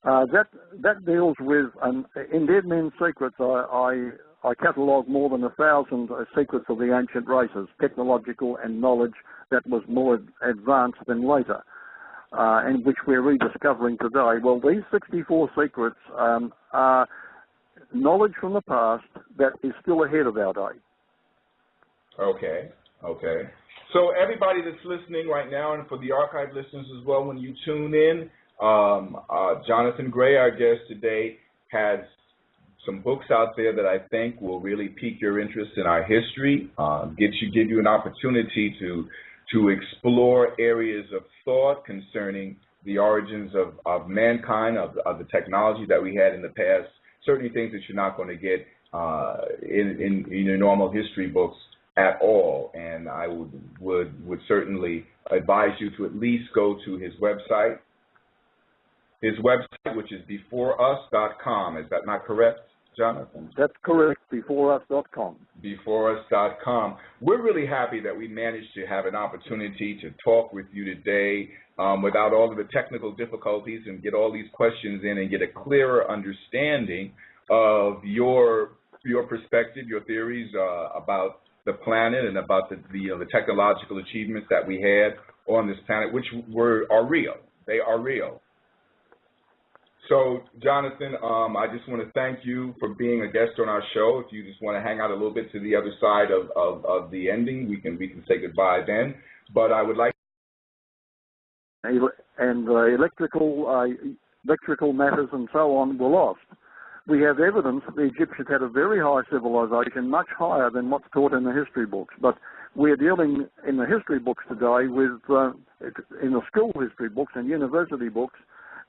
S2: That deals with, in Dead Men's Secrets, I catalogue more than 1,000 secrets of the ancient races, technological and knowledge that was more advanced than later, and which we're rediscovering today. Well, these 64 secrets are knowledge from the past that is still ahead of our day. Okay.
S1: So everybody that's listening right now, and for the archive listeners as well, when you tune in, Jonathan Gray, our guest today, has some books out there that I think will really pique your interest in our history, give you an opportunity to explore areas of thought concerning the origins of mankind, of the technology that we had in the past, certainly things that you're not going to get in your normal history books at all. And I would certainly advise you to at least go to his website, which is beforeus.com. Is that not correct, Jonathan?
S2: That's correct, beforeus.com.
S1: Beforeus.com. We're really happy that we managed to have an opportunity to talk with you today without all of the technical difficulties, and get all these questions in and get a clearer understanding of your perspective, your theories about the planet and about the technological achievements that we had on this planet, which are real. They are real. So, Jonathan, I just want to thank you for being a guest on our show. If you just want to hang out a little bit to the other side of the ending, we can say goodbye then. But I would like.
S2: And electrical matters and so on were lost. We have evidence that the Egyptians had a very high civilization, much higher than what's taught in the history books. But we're dealing in the history books today with, in the school history books and university books,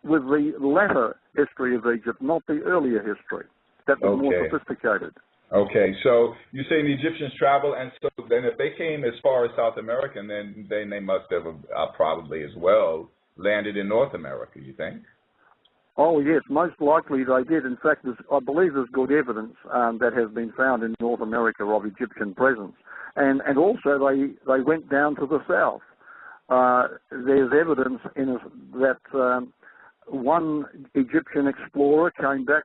S2: with the latter history of Egypt, not the earlier history. That was more sophisticated.
S1: Okay, so you're saying the Egyptians traveled, and so then if they came as far as South America, then they must have probably as well landed in North America, you think?
S2: Oh, yes, most likely they did. In fact, I believe there's good evidence that has been found in North America of Egyptian presence. And also they went down to the south. There's evidence that one Egyptian explorer came back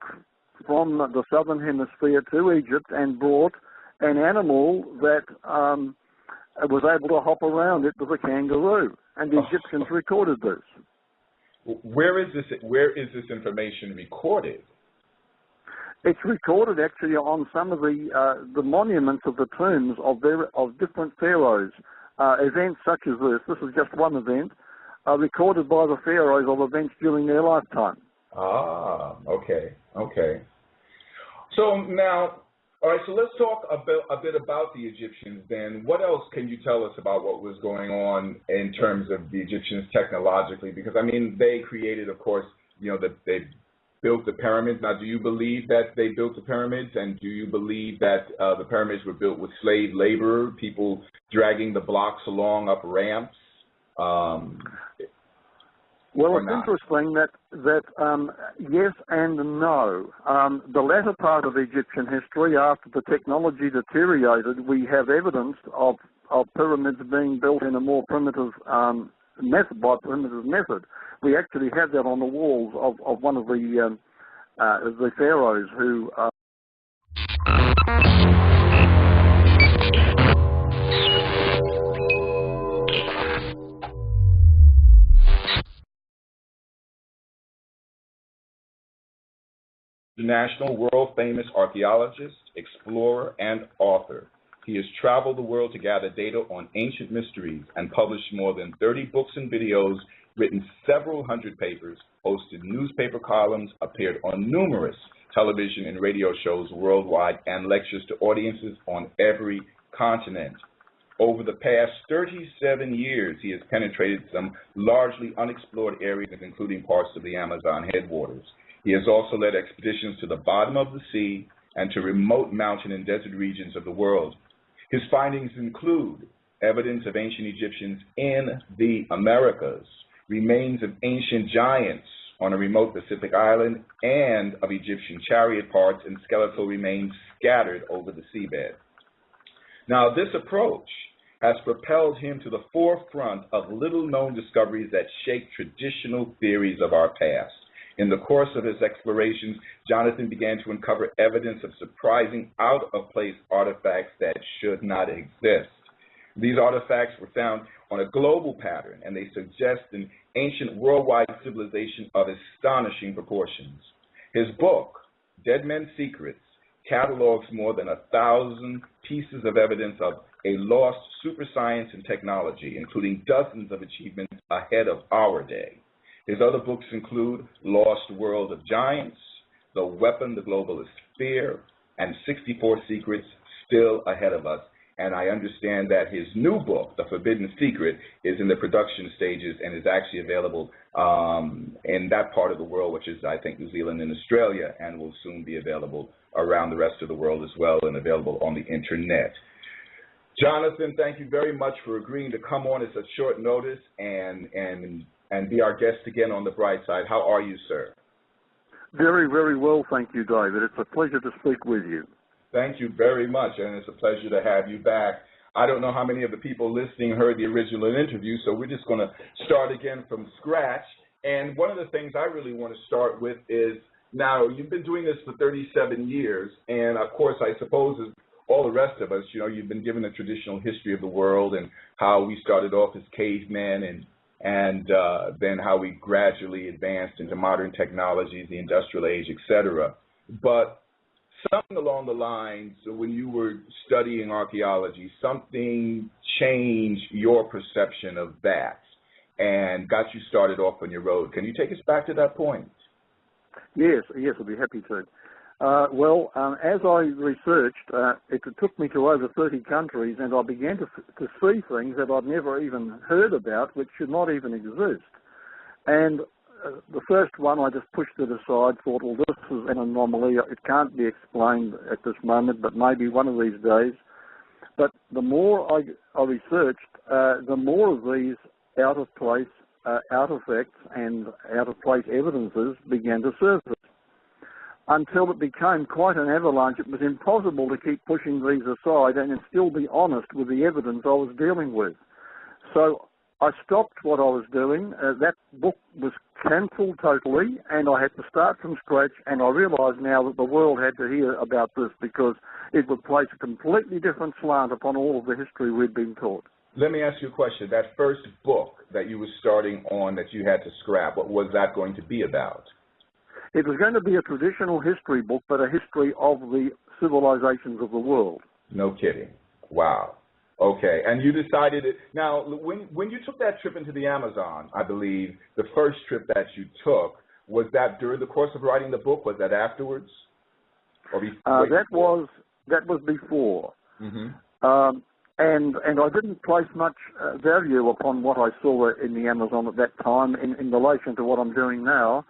S2: from the southern hemisphere to Egypt and brought an animal that was able to hop around. It was a kangaroo, and the Egyptians recorded this.
S1: Where is this information recorded?
S2: It's recorded actually on some of the monuments of the tombs of different pharaohs. Events such as this. This is just one event. Recorded by the pharaohs of events during their lifetime.
S1: Ah, okay. So now, all right, so let's talk a bit about the Egyptians then. What else can you tell us about what was going on in terms of the Egyptians technologically? Because, I mean, they created, of course, that they built the pyramids. Now, do you believe that they built the pyramids, and do you believe that the pyramids were built with slave labor, people dragging the blocks along up ramps?
S2: Well, it's interesting that yes and no. The latter part of Egyptian history, after the technology deteriorated, we have evidence of pyramids being built in a more primitive method. We actually have that on the walls of one of the pharaohs who.
S1: International world-famous archaeologist, explorer, and author. He has traveled the world to gather data on ancient mysteries and published more than 30 books and videos, written several hundred papers, hosted newspaper columns, appeared on numerous television and radio shows worldwide, and lectures to audiences on every continent. Over the past 37 years, he has penetrated some largely unexplored areas, including parts of the Amazon headwaters. He has also led expeditions to the bottom of the sea and to remote mountain and desert regions of the world. His findings include evidence of ancient Egyptians in the Americas, remains of ancient giants on a remote Pacific island, and of Egyptian chariot parts and skeletal remains scattered over the seabed. Now, this approach has propelled him to the forefront of little-known discoveries that shake traditional theories of our past. In the course of his explorations, Jonathan began to uncover evidence of surprising out-of-place artifacts that should not exist. These artifacts were found on a global pattern, and they suggest an ancient worldwide civilization of astonishing proportions. His book, Dead Men's Secrets, catalogs more than 1,000 pieces of evidence of a lost super science and technology, including dozens of achievements ahead of our day. His other books include Lost World of Giants, The Weapon the Globalists Fear, and 64 Secrets Still Ahead of Us. And I understand that his new book, The Forbidden Secret, is in the production stages and is actually available in that part of the world, which is, I think, New Zealand and Australia, and will soon be available around the rest of the world as well and available on the internet. Jonathan, thank you very much for agreeing to come on at such short notice and be our guest again on The Bright Side. How are you, sir?
S2: Very, very well, thank you, David. It's a pleasure to speak with you.
S1: Thank you very much, and it's a pleasure to have you back. I don't know how many of the people listening heard the original interview, so we're just going to start again from scratch. And one of the things I really want to start with is, now, you've been doing this for 37 years, and of course, I suppose, as all the rest of us, you know, you've been given a traditional history of the world and how we started off as cavemen and then how we gradually advanced into modern technologies, the industrial age, etc. But something along the lines, when you were studying archaeology, something changed your perception of that and got you started off on your road. Can you take us back to that point?
S2: Yes, I'd be happy to. As I researched, it took me to over 30 countries, and I began to see things that I'd never even heard about, which should not even exist. And the first one, I just pushed it aside, thought, well, this is an anomaly. It can't be explained at this moment, but maybe one of these days. But the more I researched, the more of these out-of-place artifacts and out-of-place evidences began to surface, until it became quite an avalanche. It was impossible to keep pushing these aside and still be honest with the evidence I was dealing with. So I stopped what I was doing. That book was cancelled totally, and I had to start from scratch, and I realised now that the world had to hear about this because it would place a completely different slant upon all of the history we'd been taught.
S1: Let me ask you a question. That first book that you were starting on that you had to scrap, what was that going to be about?
S2: It was going to be a traditional history book, but a history of the civilizations of the world.
S1: No kidding. Wow. Okay. And you decided it. Now, when you took that trip into the Amazon, I believe, the first trip that you took, was that during the course of writing the book? Was that afterwards? Or
S2: that was before.
S1: Mm-hmm.
S2: And I didn't place much value upon what I saw in the Amazon at that time in relation to what I'm doing now,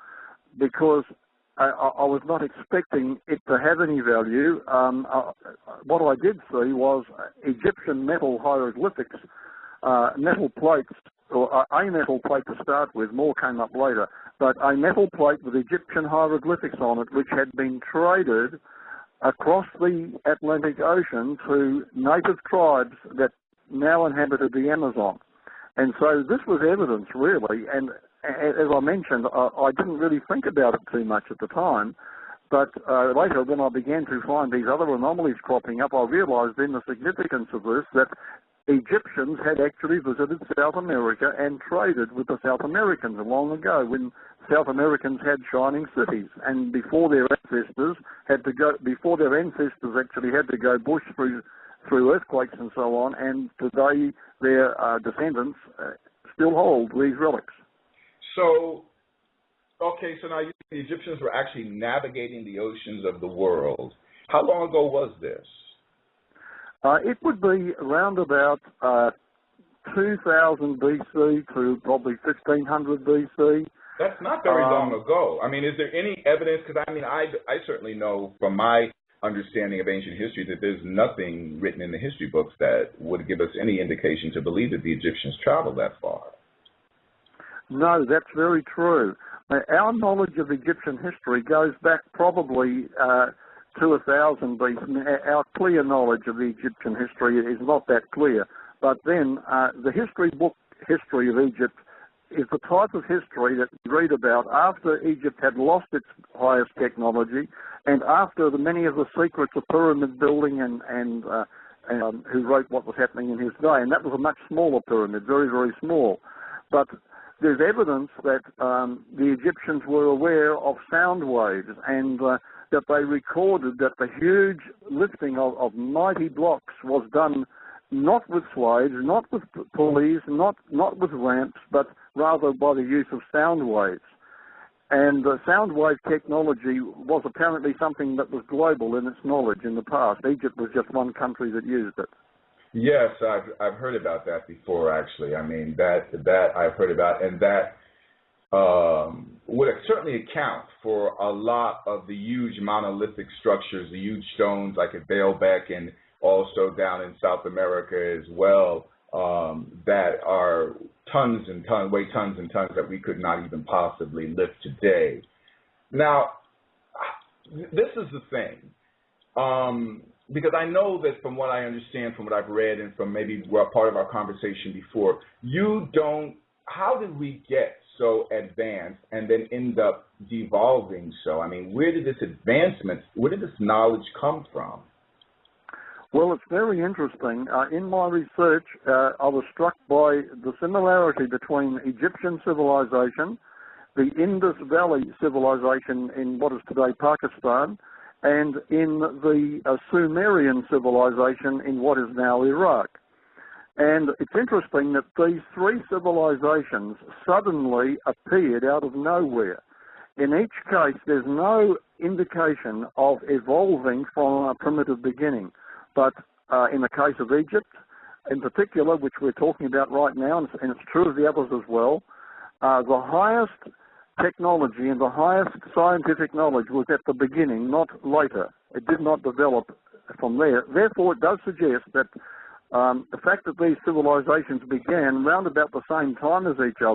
S2: because I was not expecting it to have any value. What I did see was Egyptian metal hieroglyphics, metal plates, or a metal plate to start with, more came up later, but a metal plate with Egyptian hieroglyphics on it, which had been traded across the Atlantic Ocean to native tribes that now inhabited the Amazon. And so this was evidence, really, and as I mentioned, I didn't really think about it too much at the time, but later when I began to find these other anomalies cropping up, I realised then the significance of this, that Egyptians had actually visited South America and traded with the South Americans long ago, when South Americans had shining cities, and before their ancestors actually had to go bush through through earthquakes and so on, and today their descendants still hold these relics.
S1: So, okay, so now the Egyptians were actually navigating the oceans of the world. How long ago was this?
S2: It would be around about 2000 BC to probably 1500 BC.
S1: That's not very long ago. I mean, is there any evidence? Because, I mean, I certainly know from my understanding of ancient history that there's nothing written in the history books that would give us any indication to believe that the Egyptians traveled that far.
S2: No, that's very true. Our knowledge of Egyptian history goes back probably to 1000 BC. Our clear knowledge of the Egyptian history is not that clear. But then the history book, History of Egypt, is the type of history that we read about after Egypt had lost its highest technology and after many of the secrets of pyramid building and who wrote what was happening in his day. And that was a much smaller pyramid, very, very small. But there's evidence that the Egyptians were aware of sound waves and that they recorded that the huge lifting of mighty blocks was done not with slaves, not with pulleys, not with ramps, but rather by the use of sound waves. And sound wave technology was apparently something that was global in its knowledge in the past. Egypt was just one country that used it.
S1: Yes, I've heard about that before, actually. I mean, that I've heard about, and that would certainly account for a lot of the huge monolithic structures, the huge stones like at Baalbek and also down in South America as well, that are tons and tons, weigh tons and tons that we could not even possibly lift today. Now, this is the thing, because I know that from what I understand, from what I've read, and from maybe part of our conversation before, how did we get so advanced and then end up devolving so? I mean, where did this knowledge come from?
S2: Well, it's very interesting. In my research, I was struck by the similarity between Egyptian civilization, the Indus Valley civilization in what is today Pakistan, and in the Sumerian civilization in what is now Iraq. And it's interesting that these three civilizations suddenly appeared out of nowhere. In each case, there's no indication of evolving from a primitive beginning. But in the case of Egypt, in particular, which we're talking about right now, and it's true of the others as well, the highest technology and the highest scientific knowledge was at the beginning, not later. It did not develop from there. Therefore, it does suggest that the fact that these civilizations began round about the same time as each other